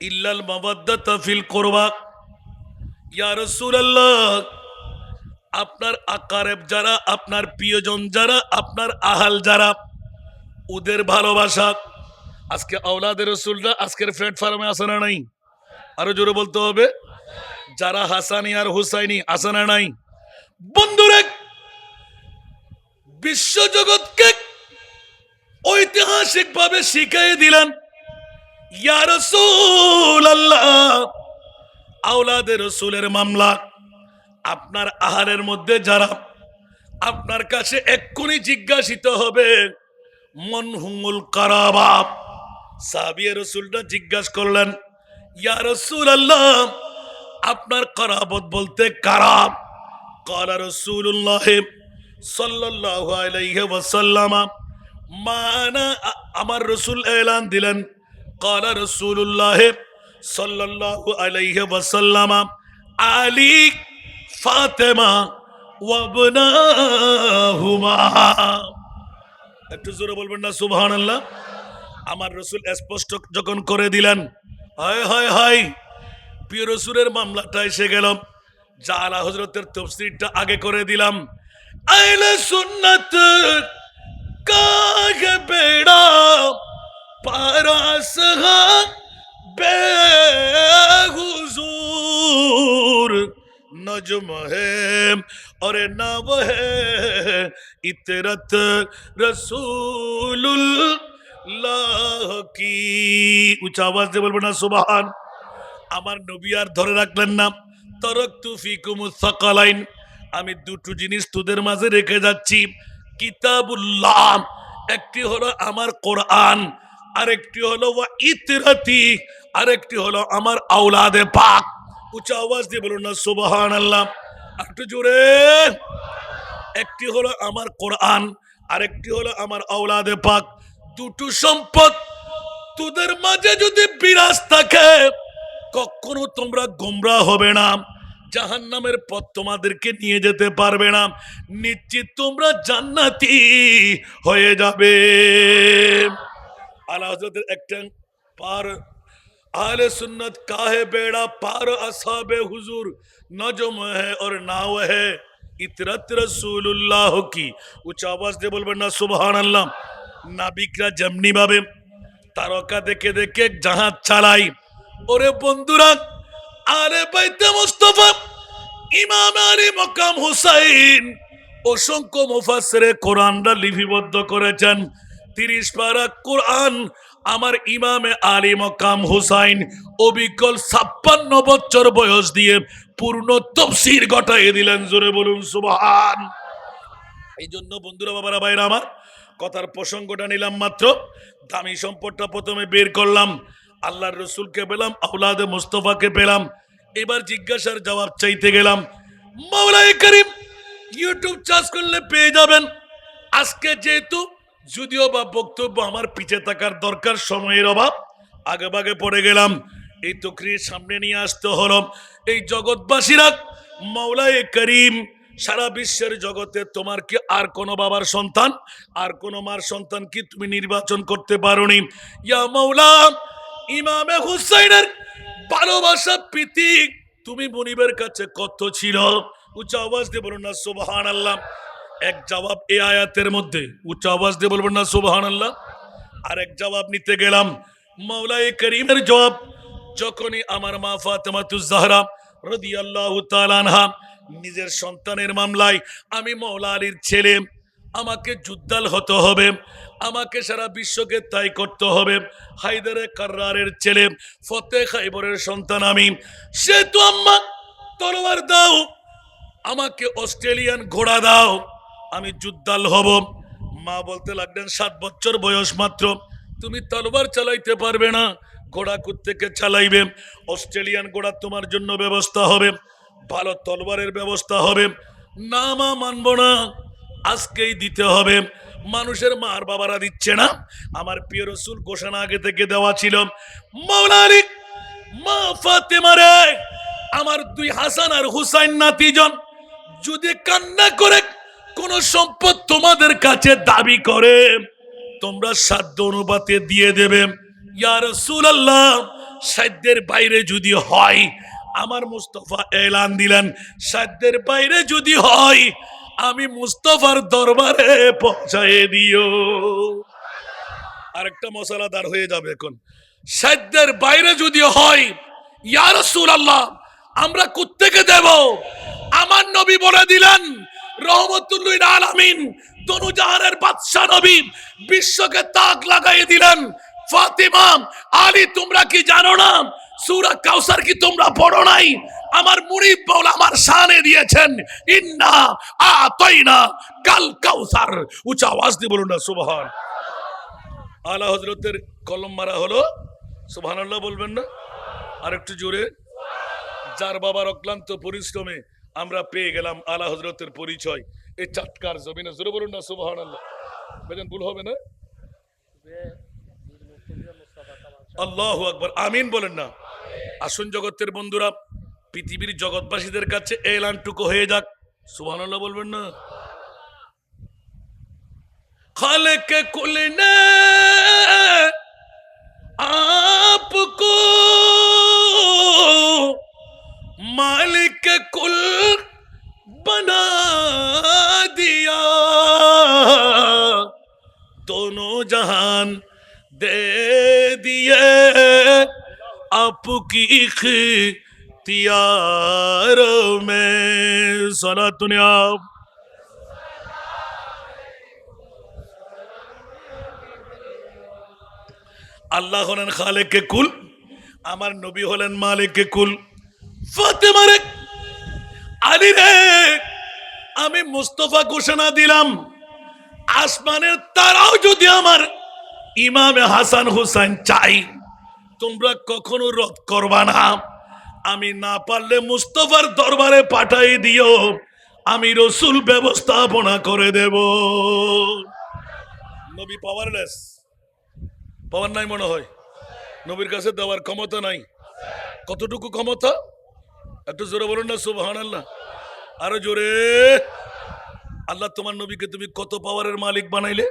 ইল্লাল মাওয়াদ্দাতা ফিল কুরবা, ইয়া রাসূলুল্লাহ আপনার আকারেব যারা, আপনার প্রিয়জন যারা, আপনার আহাল যারা, ওদের ভালোবাসা। আজকে আওলাদে রসুলরা আজকের প্ল্যাটফর্মে আসে না নাই? আরো জোরে বলতে হবে। যারা হাসানি আর হুসাইনি আসে না নাই? বন্ধুরা, বিশ্বজগৎকে ঐতিহাসিক ভাবে শিখিয়ে দিলেন, ইয়া রাসূলুল্লাহ আওলাদে রসুলের মামলা আপনার আহারের মধ্যে যারা, আপনার কাছে এক্ষুনি জিজ্ঞাসিত হবে মান হুমুল কারাবা। সাহাবী রাসূলরা জিজ্ঞাসা করলেন, ইয়া রাসূলুল্লাহ আপনার কারাবত বলতে কারা? ক্বালা রাসূলুল্লাহ সাল্লাল্লাহু আলাইহি ওয়াসাল্লাম মানা, আমার রাসূল এলান দিলেন, ক্বালা রাসূলুল্লাহ সাল্লাল্লাহু আলাইহি ওয়াসাল্লাম আলী ফাতেমা ওয়াবনাহুমা। একটু জোরে বলবেন না সুবহানাল্লাহ। আমার রসুল স্পষ্ট যখন করে দিলেন, হায় হায় হায়, প্রিয় রসুলের মামলাটা এসে গেল। জালা হযরতের তাফসীরটা আগে করে দিলাম। আহলে সুন্নাত কাহে বেড়া পারাস বে হুজুর नजम है और नाव है इतरत रसूलुल्लाह की। উঁচা আওয়াজ দিয়ে বলবো না সুবহান। আমার নবী আর ধরে রাখলেন না, তারাকতু ফিকুমুস সাকালাইন, আমি দুটো জিনিস তোদের মাঝে রেখে যাচ্ছি। কিতাবুল্লাহ, একটি হলো আমার কোরআন, আরেকটি হলো ওয়া ইতরাতি, আরেকটি হলো আমার আওলাদে পাক। উঁচা আওয়াজ দিয়ে বলুন না সুবহানাল্লাহ, একটু জোরে। একটি হলো আমার কোরআন, আরেকটি হলো আমার আওলাদে পাক। দুটো সম্পদ তোদের মাঝে যদি বিরাজ থাকে, কখনো তোমরা গোমরা হবে না, জাহান্নামের পথ তোমাদেরকে নিয়ে যেতে পারবে না, নিশ্চিত তোমরা জান্নাতি হয়ে যাবে। আলা হযরতের একটা পার आले सुन्नत काहे बेड़ा पार असहाबे हुजूर नजम है और नाव है इतरत रसूलुल्लाह की। উচ্চ আওয়াজ দিয়ে বলবেন না সুবহানাল্লাহ। নাবিকরা যেমনি ভাবে তারকা দেখে দেখে জাহাজ চালাই, ওরে বন্ধুরা, আলে বাইতে মুস্তাফা ইমাম আলী মকাম হুসাইন অসংখ্য মুফাসসিরে কোরআনরা লিপিবদ্ধ করেছেন। 30 পারা কোরআন আমার ইমামে আলী মকাম হুসাইন অবিকল 56 বছর বয়স দিয়ে পূর্ণ তাফসীর ঘটাইয়ে দিলেন। জোরে বলুন সুবহান। এই জন্য বন্ধুরা, বাবারা, ভাইরা আমার, কথার প্রসঙ্গটা নিলাম মাত্র, দামি সম্পদটা প্রথমে বের করলাম, আল্লাহর রসুলকে পেলাম, আওলাদে মুস্তাফাকে পেলাম। এবার জিজ্ঞাসার জবাব চাইতে গেলাম। মাওলায়ে করিম ইউটিউব চার্জ করলে পেয়ে যাবেন। আজকে যেহেতু যদিও বা বক্তব্য আমার পিছে থাকার দরকার, সময়ের অভাব, আগে ভাগে পড়ে গেলাম। এই তকরীর সামনে নিয়ে আসতে হলো। এই জগৎবাসীরা, মাওলায়ে করিম, সারা বিশ্বের জগতে তোমার কি আর কোনো বাবার সন্তান, আর কোনো মার সন্তান কি তুমি নির্বাচন করতে পারোনি? ইয়া মাওলা, ইমামে হুসাইনের ভালোবাসা প্রীতি তুমি মুনিবের কাছে কত ছিল? উচ্চ আওয়াজ দিয়ে বলুন না সুবহানাল্লাহ। এক জবাব এই আয়াতের মধ্যে, উচ্চ আওয়াজ দিয়ে বলবেন না সুবহানাল্লাহ। আরেক জবাব নিতে গেলাম। মাওলায়ে করিমের জবাব যখনই আমার মা ফাতেমাতুজ জাহরা রাদিয়াল্লাহু তাআলা আনহা নিজের সন্তানের মামলায়, আমি মাওলা আলীর ছেলে, আমাকে যুদ্ধাল হতে হবে, আমাকে সারা বিশ্বকে তাই করতে হবে, হায়দারে কাররারের ছেলে, ফতে খাইবরের সন্তান আমি, সেহেতু আম্মা তলোয়ার দাও, আমাকে অস্ট্রেলিয়ান ঘোড়া দাও, আমি যুদ্ধাল হব। মা বলতে লাগলেন, 7 বছর বয়স মাত্র, তুমি তলোয়ার চালাইতে পারবে না, ঘোড়া কোত্থেকে চালাইবে? অস্ট্রেলিয়ান ঘোড়া তোমার জন্য ব্যবস্থা হবে, ভালো তলোয়ারের ব্যবস্থা হবে। না মা, মানব না, আজকেই দিতে হবে। মানুষের মার বাবারা দিচ্ছে না, আমার প্রিয় রসুল ঘোষণা আগে থেকে দেওয়া ছিল। মাওলা আলী, মা ফাতেমা রে, আমার 2 হাসান আর হুসাইন নাতিজন যদি কান্না করে কোন সম্পদ তোমাদের কাছে দাবি করে, তোমরা সাধ্য অনুপাতে দিয়ে দেবে। ইয়া রাসূলুল্লাহ, সাধ্যের বাইরে যদি হয়, আমার মুস্তাফা এলান দিলেন, সাধ্যের বাইরে যদি হয়, আমি মুস্তাফার দরবারে পৌঁছায় দিও। আরেকটা মশলাদার হয়ে যাবে এখন। সাধ্যের বাইরে যদি হয়, ইয়া রাসূলুল্লাহ, আমরা কোত্থেকে দেব? আমার নবী বলে দিলেন, রহমতুল লিল আলামিন, দনুজাহানের বাদশা নবী, বিশ্বকে তাক লাগাই দিলেন। ফাতিমা, আলী, তোমরা কি জানো না সূরা কাউসার কি তোমরা পড়ো নাই? আমার মুনিব মাওলা আমার শানে দিয়েছেন, ইন্না আতাইনা কাল কাউসার। উচ্চ আওয়াজ দিয়ে বলুন না সুবহান। আলা হযরতের কলম মারা হলো, সুবহানাল্লাহ বলবেন না? আর একটু জোরে। যার বাবার অক্লান্ত পরিশ্রমে আমরা পেয়ে গেলাম আলা হযরতের পরিচয়, এই চাটকার জমিনে। জোরে বলুন না সুবহানাল্লাহ। বেজন ভুল হবে না? আল্লাহু আকবার, আমিন বলেন না। আসুন জগতের বন্ধুরা, পৃথিবীর জগৎবাসীদের কাছে এলানটুকু হয়ে যাক। सुभान अल्लाह बोलবেন না खालिक कुल ने आपको मालिक कुल बना दिया दोनों जहान दे दिए आपकी इख्तियारों में सलातुन आप আল্লাহ হলেন খালেকে কুল আমার নবী হলেন মালিকে কুল ফাতেমা রে আলী রে আমি মুস্তাফা ঘোষণা দিলাম আসমানের তারাও যদি আমার ইমামে হাসান হুসাইন চাই তোমরা কখনো রদ করবা না আমি না পারলে মুস্তাফার দরবারে পাঠাই দিও আমি রাসূল ব্যবস্থাপনা করে দেব নবী পাওয়ারলেস পাওয়ার নাই মনে হয় নবীর কাছে দেওয়ার ক্ষমতা নাই কতটুকু ক্ষমতা একটু জোরে বলুন না সুবহানাল্লাহ আরো জোরে আল্লাহ তোমার নবীকে তুমি কত পাওয়ারের মালিক বানাইলে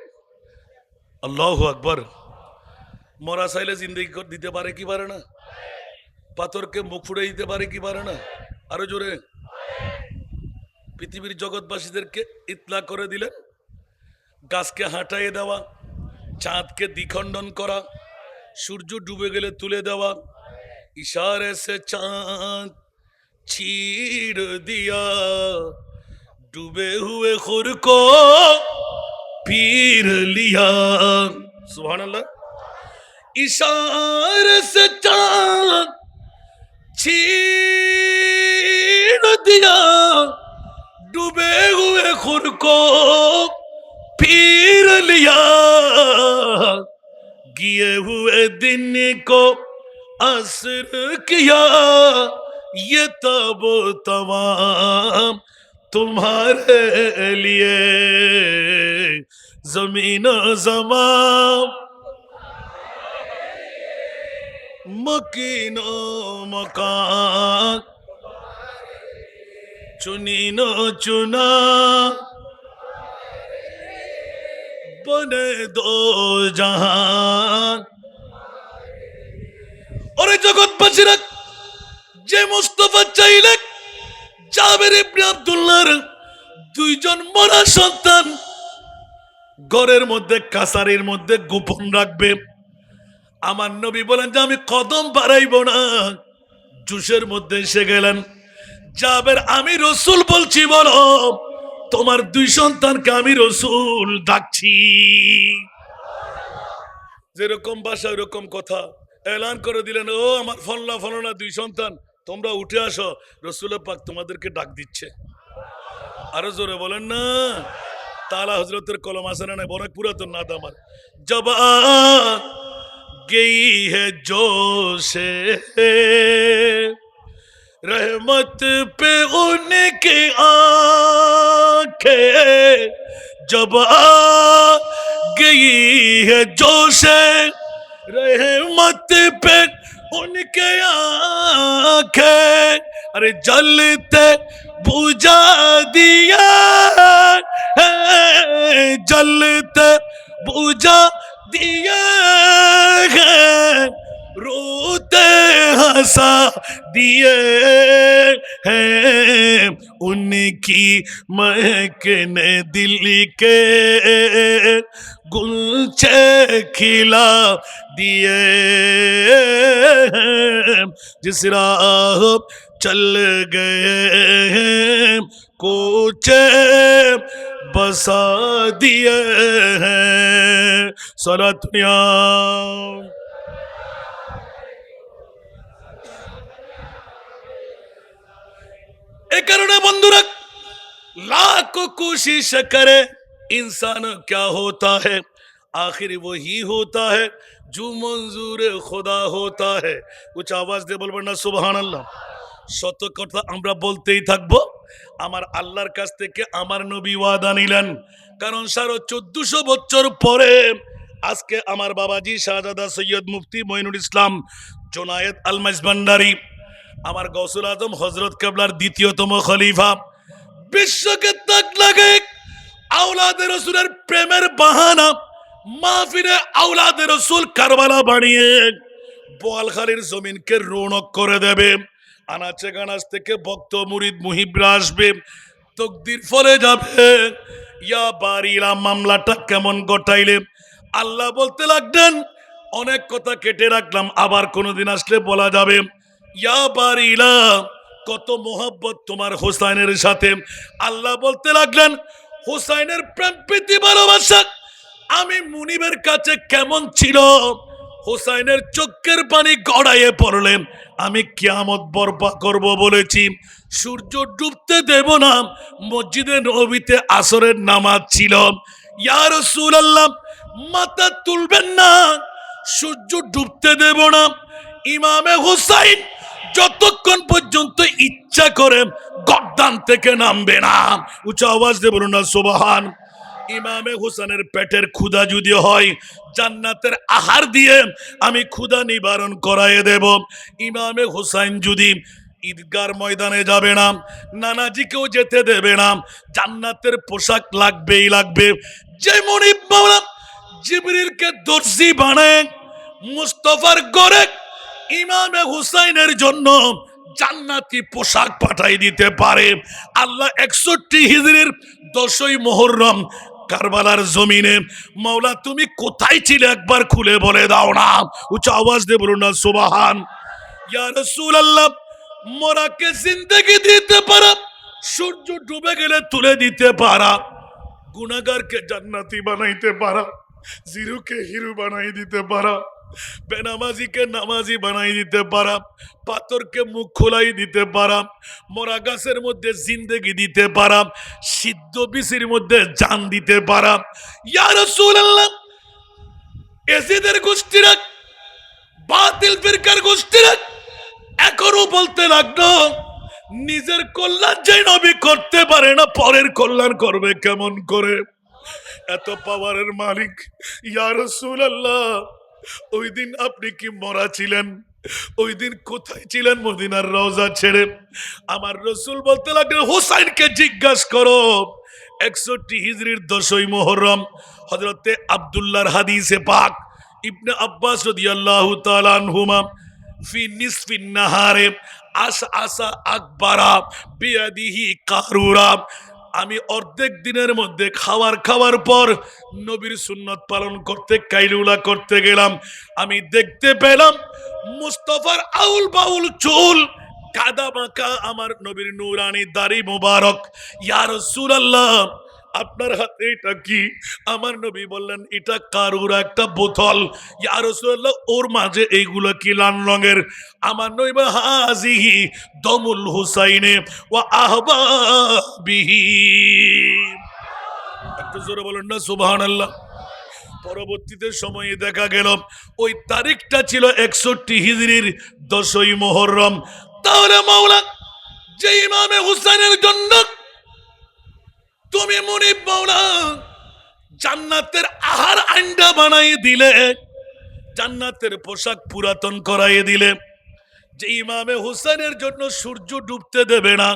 আল্লাহু আকবার মরা চাইলে জিন্দেগি দিতে পারে কি পারে না পাথরকে মুখ ফুড়ে দিতে পারে কি পারে না আরো জোরে পৃথিবীর জগৎবাসীদেরকে ইতলা করে দিলেন গাছকে হাঁটাইয়ে দেওয়া चांद के द्विखंडन करा सूर्य डूबे गले तुले देवा इशारे से चांद चीर दिया डूबे हुए खुर को पीर लिया सुभान अल्लाह इशारे से चांद चीर दिया डूबे हुए खुर को पीर लिया गिए हुए दिन को असर किया ये तब तमाम तुम्हारे लिए जमीन ज़मान मकीनो मकान चुनीनो चुना बने दो जहान और जगत बचरा जे मुस्तफा चाइले जाबिर इब्ने আব্দুল্লাহর দুইজন মরা সন্তান ঘরের মধ্যে কাছারির মধ্যে গোপন রাখবে আমার নবী বলেন যে আমি কদম বাড়াইব না জুসের মধ্যে এসে গেলেন জাবের আমি রাসূল বলছি বলো তোমার দুই সন্তানকে আমি রাসূল ডাকছি যেরকম ভাষা এরকম কথা এলান করে দিলেন ও আমার ফলনা ফলনা দুই সন্তান তোমরা উঠে আসো রাসূল পাক তোমাদেরকে ডাক দিচ্ছে আরো জোরে বলেন না তালা হযরতের কলম আছে না অনেক পুরাতন নাদ আমার জবা গই হে জোশে रहमत पे उनकी आंखें जब आ गई है जोशे रहमत पे उनके आंखें अरे जलते बुझा दिया है जलते बुझा दिया है रोते हंसा दिए हैं उनकी महक ने दिल के गुलचे खिला दिए हैं जिस राह चल गए हैं कोचे बसा दिए हैं सलातुनिया एक कारण बंधुरा लाखों कोशिश करे इंसान क्या होता है आखिर वही होता है जो मंजूर खुदा होता है कुछ आवाज दे बोलबेन ना सुभान अल्लाह শত কথা আমরা বলতেই থাকবো আমার আল্লাহর কাছ থেকে আমার নবী ওয়াদা নিলেন কারণ 1450 বছর পরে আজকে আমার বাবাজি শাহজাদা সৈয়দ মুফতি মঈনুল ইসলাম জোনায়েদ আল মাইজভান্ডারি আমার গৌসুল আজম হযরত কেবলার দ্বিতীয়তম খলিফা বিশ্বকে তাক লাগে আওলাদে রসুলের প্রেমের বাহানা মাহফিলে আওলাদে রসুল কারবালা বানিয়ে বোয়ালখালীর জমিনকে রৌনক করে দেবে। আনাচে গানাচ থেকে ভক্ত মুরিদ মুহিবরা আসবে, তকদির ফলে যাবে। ইয়া বারিলা মামলাটা কেমন গটাইলে? আল্লাহ বলতে লাগলেন অনেক কথা কেটে রাখলাম, আবার কোনোদিন আসলে বলা যাবে। ইয়া বারিলা, কত মোহাব্বত তোমার হোসাইনের সাথে। আল্লাহ বলতে লাগলেন হোসাইনের প্রেম প্রীতি ভালোবাসা আমি মুনিবের কাছে কেমন ছিল। হোসাইনের চোখের পানি গড়াইয়ে পড়লেন, আমি কিয়ামত বরপা করব বলেছি, সূর্য ডুবতে দেব না। মসজিদে নববীতে আসরের নামাজ ছিল। ইয়া রাসূলুল্লাহ, মাথা তুলবেন না, সূর্য ডুবতে দেব না। ইমামে হুসাইন যতক্ষণ পর্যন্ত ইচ্ছা করে গর্দান থেকে নামবে না। উচ্চ আওয়াজ দিয়ে বলুন না সুবহান। ইমামে হুসাইনের পেটের ক্ষুধা যদি হয়, জান্নাতের আহার দিয়ে আমি ক্ষুধা নিবারণ করাইয়ে দেব। ইমামে হুসাইন যদি ঈদগার ময়দানে যাবে না, নানাজিকেও যেতে দেবে না, জান্নাতের পোশাক লাগবেই লাগবে। যে মনিব মাওলা জিবরিলকে দর্জি বানায় মুস্তাফার ঘরে ইমামে হুসাইনের জন্য জান্নাতি পোশাক পাঠাই দিতে পারে। আল্লাহ 61 হিজরির 10ই মুহররম কারবালার জমিনে মাওলা তুমি কোথায় ছিলে একবার খুলে বলে দাও না। উচ্চ আওয়াজ দিয়ে বলুন না সুবহান। ইয়া রাসূলুল্লাহ, মরাকে জিন্দেগি দিতে পারা, সূর্য ডুবে গেলে তুলে দিতে পারা, গুনাহগারকে জান্নাতি বানাইতে পারা, জিরুকে হিরু বানাই দিতে পারা, বেনামাজিকে নামাজি বানাই দিতে পারা, পাথরকে মুখ খোলাই দিতে পারা, মরা গাছের মধ্যে জিন্দেগি দিতে পারা, সিদ্ধ বিচির মধ্যে জান দিতে পারা। ইয়া রাসূলুল্লাহ, এজিদের গোষ্ঠীরা, বাতিল ফিরকার গোষ্ঠীরা এখনো বলতে লাগলো নিজের কল্যাণ যে নবী করতে পারে না, পরের কল্যাণ করবে কেমন করে? এত পাওয়ারের মালিক ইয়া রাসূলুল্লাহ, ওই দিন আপনি কি মরা ছিলেন? ওই দিন কোথায় ছিলেন? মদিনার রওজা ছেড়ে। আমার রাসূল বলতে লাগলেন হুসাইনকে জিজ্ঞাসা করো। 61 হিজরির 10ই মুহররম হযরতে আব্দুল্লাহর হাদিসে পাক, ইবনে আব্বাস রাদিয়াল্লাহু তাআলা আনহুমা ফি নিসফিন নাহারে আসআসা আকবারা বিয়াদিহি কারুরা, আমি অর্ধেক দিনের মধ্যে খাওয়ার পর নবীর সুন্নত পালন করতে কাইলুলা করতে গেলাম। আমি দেখতে পেলাম মুস্তাফার আউল বাউল চুল, কাদা মাখা আমার নবীর নূরানি দাড়ি মুবারক। ইয়া রাসূলুল্লাহ, আপনার হাতে এটা কি? আমার নবী বললেন এটা কারুরা একটা বোতল। ইয়া রাসূলুল্লাহ, ওর মাঝে এইগুলো কি লাল রঙের? আমার নবী বলেন হাযিহি দমুল হুসাইনে ওয়া আহবাবিহি। একটু জোরে বলুন না সুবহানাল্লাহ। পরবর্তীতে সময়ে দেখা গেল ওই তারিখটা ছিল 61 হিজরির 10ই মুহররম। তাহলে মাওলা যে ইমামে হুসাইনের জন্য তুমি মুনিব মাওলা জান্নাতের আহার আন্ডা বানাই দিলে, জান্নাতের পোশাক পুরাতন করাইয়ে দিলে, যে ইমামে হুসাইনের জন্য সূর্য ডুবতে দেবে না,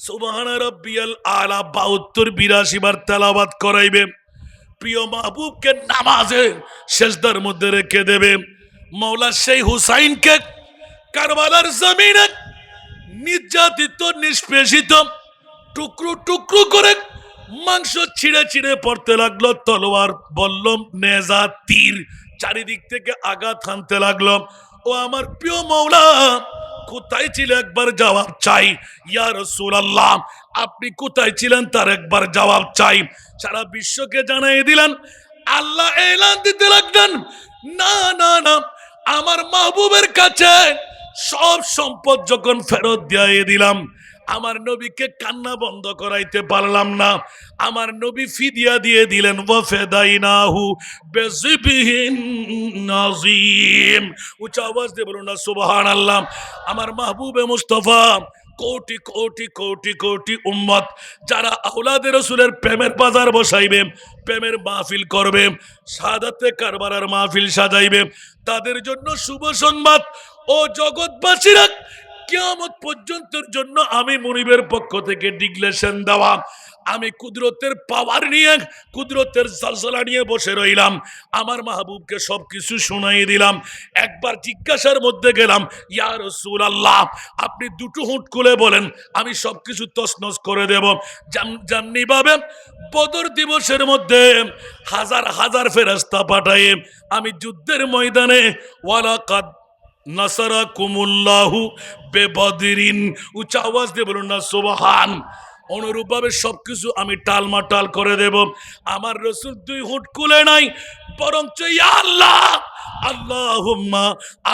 সুবহানা রাব্বিয়াল আলা 72-82 বার তেলাওয়াত করাইবে, প্রিয় মাহবুবকে নামাজে সেজদার মধ্যে রেখে দেবে। মাওলা সেই হুসাইনকে কারবালার জমিনে নির্যাতিত নিষ্পেষিত টুকরো টুকরো করে মাংস ছিঁড়ে ছিঁড়ে পড়তে লাগলো, তলোয়ার বল্লম নেজা তীর চারিদিক থেকে আঘাত হানতে লাগলো। ও আমার প্রিয় মাওলা কোথায় ছিল একবার জবাব চাই। ইয়া রাসূলুল্লাহ, আপনি কোথায় ছিলেন তার একবার জবাব চাই। সারা বিশ্বকে জানিয়ে দিলেন। আল্লাহ এলান দিতে লাগলেন না না না, আমার মাহবুবের কাছে সব সম্পদ যখন ফেরত দিয়ে দিলাম, আমার নবীকে কান্না বন্ধ করাইতে পারলাম না। আমার নবী ফিদিয়া দিয়ে দিলেন ওয়াফাদাইনাহু বিযিবহিন নাযীম। উচ্চ আওয়াজ দিয়ে বলুন না সুবহানাল্লাহ। আমার মাহবুবে মুস্তাফা কোটি কোটি কোটি কোটি উম্মত যারা আওলাদে রাসূলের প্রেমের বাজার বসাইবে, প্রেমের মাহফিল করবে, শাহাদাতে কারবালার মাহফিল সাজাইবে, তাদের জন্য শুভ সংবাদ। ও জগৎবাসীরা, কিয়ামত পর্যন্তের জন্য আমি মুনিবের পক্ষ থেকে ডিক্লেরেশন দেওয়া, আমি কুদরতের পাওয়ার নিয়ে, কুদরতের জালজালা নিয়ে বসে রইলাম, আমার মাহবুবকে সবকিছু শুনাই দিলাম। একবার জিজ্ঞাসার মধ্যে গেলাম, ইয়া রাসূলুল্লাহ, আপনি দুটো হুঁট খুলে বলেন, আমি সবকিছু তছনছ করে দেব। যেমনি ভাবে বদর দিবসের মধ্যে হাজার হাজার ফেরেশতা পাঠায়ে আমি যুদ্ধের ময়দানে ওয়ালাকাদ নাসারাকুমুল্লাহু বেবদরিন, উচ্চ আওয়াজ দিয়ে বলুন না সুবহান। অনুরূপভাবে সবকিছু আমি টালমাটাল করে দেব। আমার রাসূল দুই হুঁট খুলে নাই, বরঞ্চ ইয়া আল্লাহ, আল্লাহুম্মা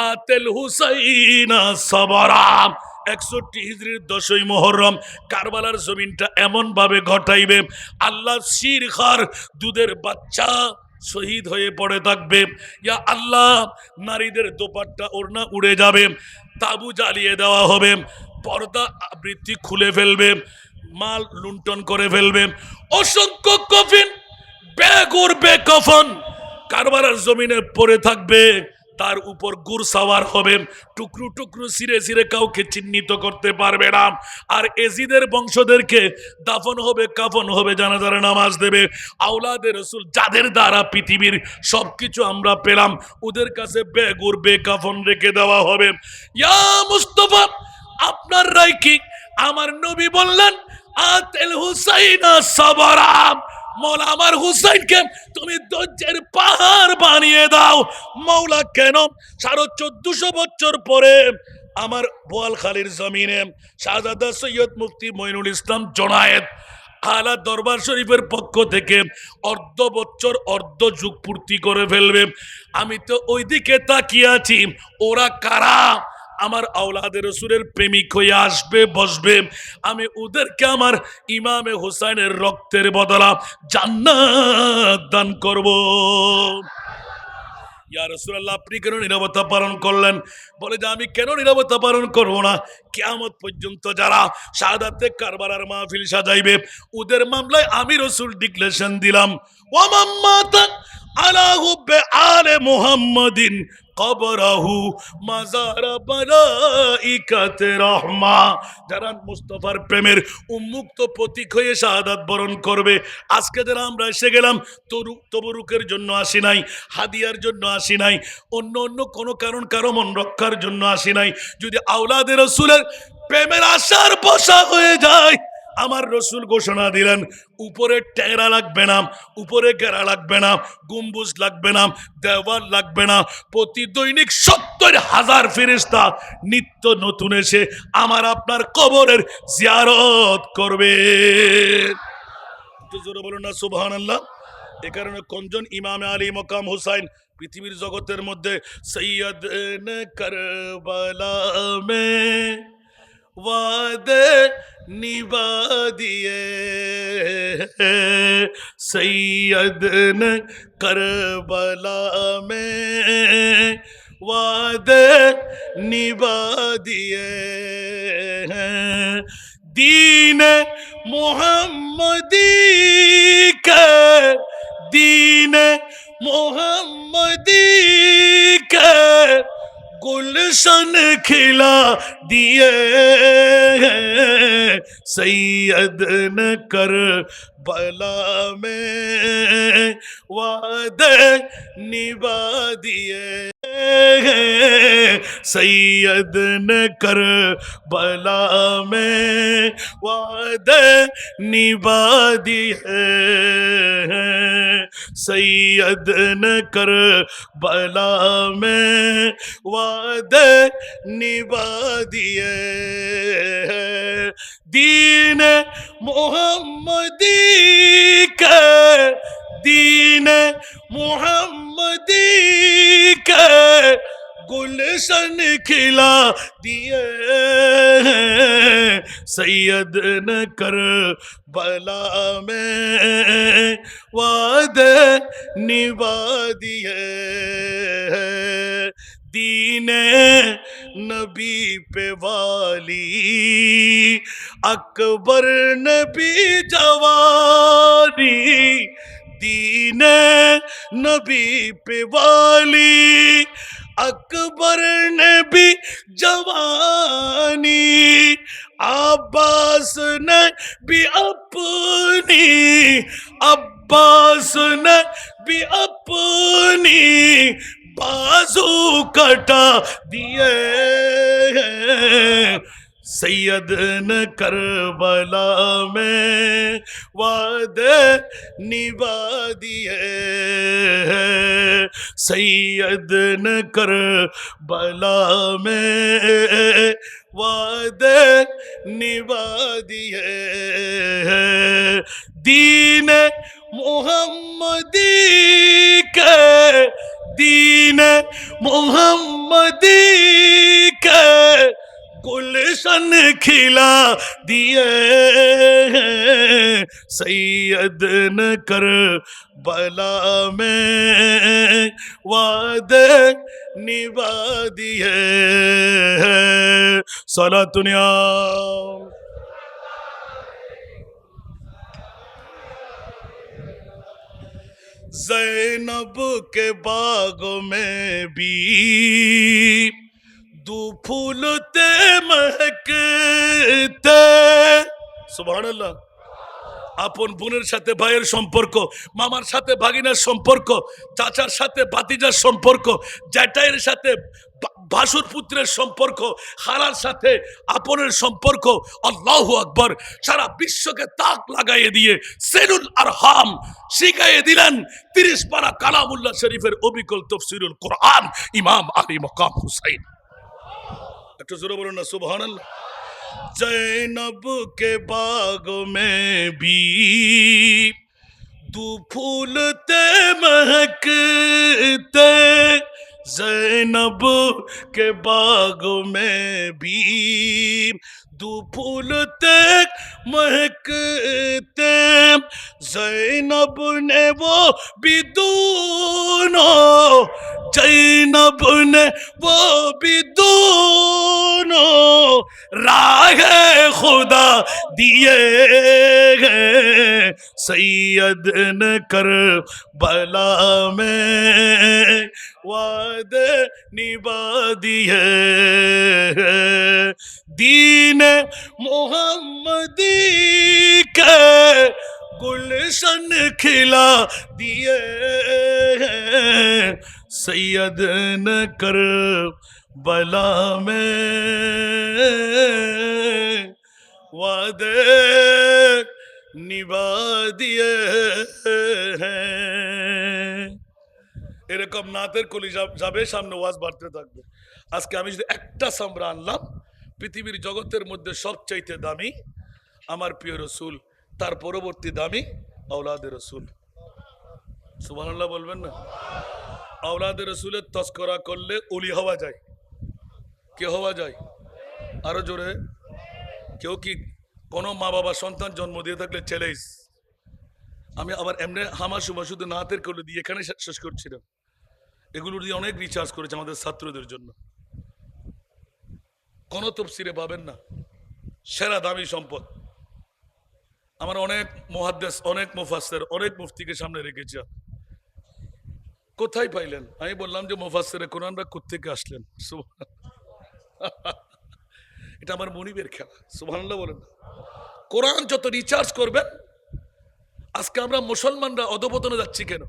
আতিল হুসাইনা সাবরা। 61 হিজরির 10ই মুহররম কারবালার জমিনটা এমন ভাবে ঘটাইবে, আল্লাহ শিরখার দুধের বাচ্চা শহীদ হয়ে পড়ে থাকবে। ইয়া আল্লাহ, নারীদের দোপাট্টা ওড়না উড়ে যাবে, তাবু জ্বালিয়ে দেওয়া হবে, পর্দা আবৃত্তি খুলে ফেলবে, মাল লুণ্ঠন করে ফেলবে, অসংখ্য কফিন বেগুর বেকফন কারবালার জমিনে পড়ে থাকবে, তার উপর গুর সাওয়ার হবে, টুকরো টুকরো ছিঁড়ে ছিঁড়ে কাউকে চিহ্নিত করতে পারবে না। আর এজিদের বংশদেরকে দাফন হবে, কাফন হবে, জানাজার নামাজ দেবে। আওলাদে রাসূল যাদের দ্বারা পৃথিবীর সবকিছু আমরা পেলাম, ওদের কাছে বেগুর বেকাফন রেখে দেওয়া হবে। ইয়া মুস্তাফা, আপনার রায় কি? আমার নবী বললেন, আতিল হুসাইনা সাবরা, মৌলা আমার হুসাইনকে তুমি ধৈর্যের পাহাড় বানিয়ে দাও। মৌলা কেন? 1450 বছর পরে আমার বোয়ালখালীর জমিনে শাহজাদা সৈয়দ মুফতি মঈনুল ইসলাম জোনায়েদ আলা দরবার শরীফের পক্ষ থেকে অর্ধ বছর অর্ধ যুগ পূর্তি করে ফেলবে। আমি তো ওইদিকে তাকিয়ে আছি, ওরা কারা? আমার আওলাদের রাসূলের প্রেমিক হয়ে আসবে, বসবে, আমি ওদেরকে আমার ইমামে হুসাইনের রক্তের বদলা জান্নাত দান করব। ইয়া রাসূলুল্লাহ, আপনি কেন নীরবতা পালন করলেন? বলে যে আমি কেন নীরবতা পালন করব না? কিয়ামত পর্যন্ত যারা শাহাদাতে কারবালার মাহফিল সাজাইবে, ওদের মামলায় আমি রাসূল ডিক্লেরেশন দিলাম, ওয়া মাম্মাতা আলা হুব্বে আলে মুহাম্মাদিন কবরাহু মাজারা মালাইকাতে রহমা। যারা মুস্তাফার প্রেমের উন্মুক্ত প্রতীক হয়ে শাহাদাত বরণ করবে, আজকে যারা আমরা এসে গেলাম, তবরুকের জন্য আসি নাই, হাদিয়ার জন্য আসি নাই, অন্য অন্য কোনো কারণ কারো মন রক্ষার জন্য আসি নাই। যদি আওলাদে রাসূলের প্রেমের আশার বসা হয়ে যায়, আমার রাসূল ঘোষণা দিলেন, উপরে টেরা লাগবে না, উপরে ঘেরা লাগবে না, গম্বুজ লাগবে না, দেওয়াল লাগবে না, প্রতি দৈনিক 70,000 ফেরেশতা নিত্য নতুন এসে আমার আপনার কবরের জিয়ারত করবে। একটু জোরে বলুন না সুবহানাল্লাহ। এ কারণে কোনজন ইমামে আলী মকাম হুসাইন পৃথিবীর জগতের মধ্যে সৈয়দ কারবালা মে वादे निभा दिए, सैयद ने करबला में वादे निभा दिए, दीन मोहम्मदी के, दीन मोहम्मदी के गुलशन खिला दिए, सैयद ने करबला में वादे निभा दिए, सैयद ने करबला में वादे निभा दिए, सैयद ने करबला में वादे निभा दिए, दीन मोहम्मदी के, दीन मोहम्मदी के गुलशन खिला दिए, सैयद ने करबला में वादे निभा दिए, दीने नबी पे वाली अकबर नबी जवानी, दीने नबी पे वाली अकबर ने भी जवानी, अब्बास ने भी अपनी, अब्बास ने भी अपनी बाजू कटा दिए। सैयद ने करबला में वादे निभा दिए। सैयद ने करबला में वादे निभा दिए। दीन मोहम्मदी के, दीन मोहम्मदी के गुलशन खिला दिए। सैयद ने करबला में वादे निभा दिए। सलातुनिया ज़ैनब के बाग में भी दू फूलते महकते। सुबहानाल्लाह। আপন বোনের সাথে ভাইয়ের সম্পর্ক, মামার সাথে ভাগিনার সম্পর্ক, চাচার সাথে ভাতিজার সম্পর্ক, জ্যাঠাইয়ের সাথে ভাসুর পুত্রের সম্পর্ক, খালার সাথে আপনের সম্পর্ক। আল্লাহু আকবার। সারা বিশ্বকে তাক লাগাইয়ে দিয়ে সিলুল আরহাম শিখাইয়ে দিলেন 30 পারা কালামুল্লাহ শরীফের অবিকল তাফসীরুল কোরআন ইমাম আলী মকাম হুসাইন। একটু জোরে বলুন না সুবহানাল্লাহ। ज़ैनब के बाग में भी दू फूलते महकते। ज़ैनब के बाग में भी दू फूलते महकते। ज़ैनब ने वो भी दोनों, ज़ैनब ने वो भी दोनों राह खुदा दिए। सैयद ने करबला में वादे निभा दिए। दीन मोहम्मदी के गुलशन खिला दिए। सैयद ने करबला में वादे निभा दिए हैं। এরকম নাতের কলি যাবে, সামনে ওয়াজ বাড়তে থাকবে। আজকে আমি যদি একটা সামরা আনলাম, পৃথিবীর জগতের মধ্যে সবচাইতে দামি আমার প্রিয় রসুল, তার পরবর্তী দামি আওলাদে রসুল। সুবহানাল্লাহ বলবেন না? আওলাদে রসুলের তস্করা করলে ওলি হওয়া যায়। কে হওয়া যায়? আরো জোরে। কেউ কি কোনো মা বাবা সন্তান জন্ম দিয়ে থাকলে চ্যালেঞ্জ। আমি আবার এমনি হামাশুমা শুধু নাতের কলি দিয়ে এখানে শেষ করছিলাম। এগুলো দিয়ে অনেক রিচার্জ করেছে আমাদের ছাত্রদের জন্য। কোন তফসিরে পাবেন না। সেরা দামি সম্পদ। আমার অনেক মুহাদ্দিস, অনেক মুফাসসির, অনেক মুফতিকে সামনে রেখেছি। কোথায় পাইলেন? আমি বললাম যে মুফাসসিরে কোরআনরা কোত্থেকে আসলেন। এটা আমার মনিবের খেলা। সুবহানাল্লাহ বলেন। কোরআন যত রিচার্জ করবেন। আজকে আমরা মুসলমানরা অধপতনে যাচ্ছি কেন?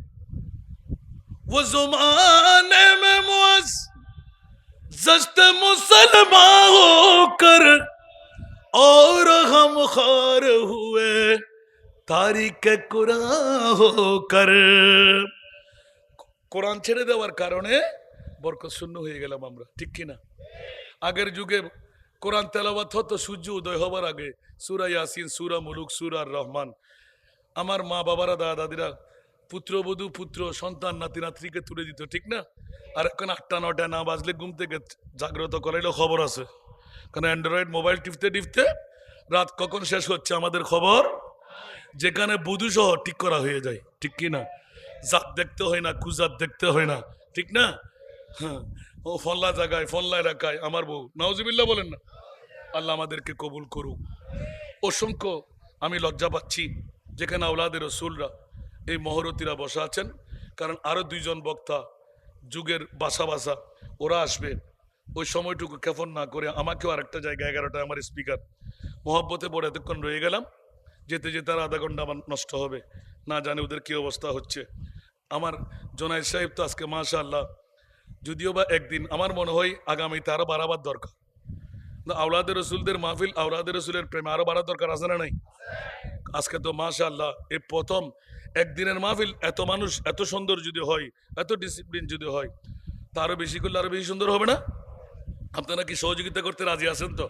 वो ज़माने में मुअज़्ज़ज़ मुसलमान होकर और हम खार हुए तारिक कुरान होकर। কোরআন ছেড়ে দেওয়ার কারণে বরকত শূন্য হয়ে গেলাম আমরা, ঠিক কিনা? আগের যুগে কোরআন তেলাওয়াত হতো সূর্য উদয় হবার আগে, সূরা ইয়াসিন, সূরা মুলুক, সূরা রহমান। আমার মা বাবারা, দাদা দাদিরা পুত্রবধূ, পুত্র সন্তান, নাতি নাতনিকে তুলে দিত, ঠিক না? আর এখন 8টা 9টা না বাজলে ঘুম থেকে জাগ্রত করাইলেও খবর আছে। কারণ অ্যান্ড্রয়েড মোবাইল টিপতে টিপতে রাত কখন শেষ হচ্ছে আমাদের খবর। যেখানে বধূ সহ ঠিক করা হয়ে যায়, ঠিক কি না? জাত দেখতে হয় না, কুজাত দেখতে হয় না, ঠিক না? হ্যাঁ, ও ফল্লা জায়গায়, ফল্লা এলাকায় আমার বউ। নাউজুবিল্লাহ বলেন না। আল্লাহ আমাদেরকে কবুল করুক। অসংখ্য আমি লজ্জা পাচ্ছি যেখানে আওলাদে রসুলরা, এই মহরতীরা বসা আছেন। কারণ আরো 2জন বক্তা যুগের বাসা বাসা ওরা আসবে, ওই সময়টুকু কেফন না করে আমাকেও আরেকটা জায়গায় 11টায় আমার স্পিকার মহব্বতে পড়ে এতক্ষণ রয়ে গেলাম, যেতে যেতে আর আধা ঘন্টা আমার নষ্ট হবে, না জানি ওদের কি অবস্থা হচ্ছে। আমার জোনায়েদ সাহেব তো আজকে মাশাআল্লাহ, যদিও বা একদিন আমার মনে হয় আগামীতে আরো বাড়াবার দরকার। আওলাদের রসুলদের মাহফিল, আওলাদের রসুলের প্রেমে আরো বাড়ার দরকার আছে না নাই? আজকে তো মাশাআল্লাহ এই প্রথম একদিনের মাহফিল, এত মানুষ এত সুন্দর যদি হয়, এত ডিসিপ্লিন যদি হয়, তা আরো বেশি করলে আরো বেশি সুন্দর হবে না? আপনারা কি সহযোগিতা করতে রাজি আছেন তো?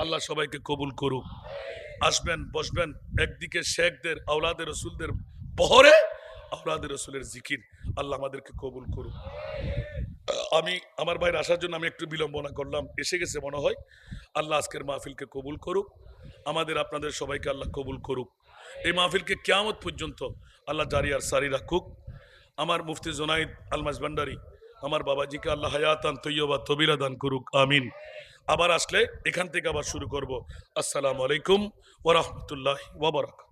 আল্লাহ সবাইকে কবুল করুক। আসবেন, বসবেন, একদিকে শেখদের আওলাদের রসুলদের বহরে, আওলাদের রসুলের জিকির, আল্লাহ আমাদেরকে কবুল করুক। আমি আমার ভাইয়ের আসার জন্য আমি একটু বিলম্বনা করলাম, এসে গেছে মনে হয়। আল্লাহ আজকের মাহফিলকে কবুল করুক, আমাদের আপনাদের সবাইকে আল্লাহ কবুল করুক। এই মাহফিলকে কিয়ামত পর্যন্ত আল্লাহ জারি আর সারি রাখুক। আমার মুফতি জোনাইদ আলমাজ ভান্ডারী আমার বাবাজিকে আল্লাহ হায়াতান তৈয়বা তবিরা দান করুক, আমিন। আবার আসলে এখান থেকে আবার শুরু করব। আসসালামু আলাইকুম ওয়া রাহমাতুল্লাহি ওয়া বারাকাতুহু।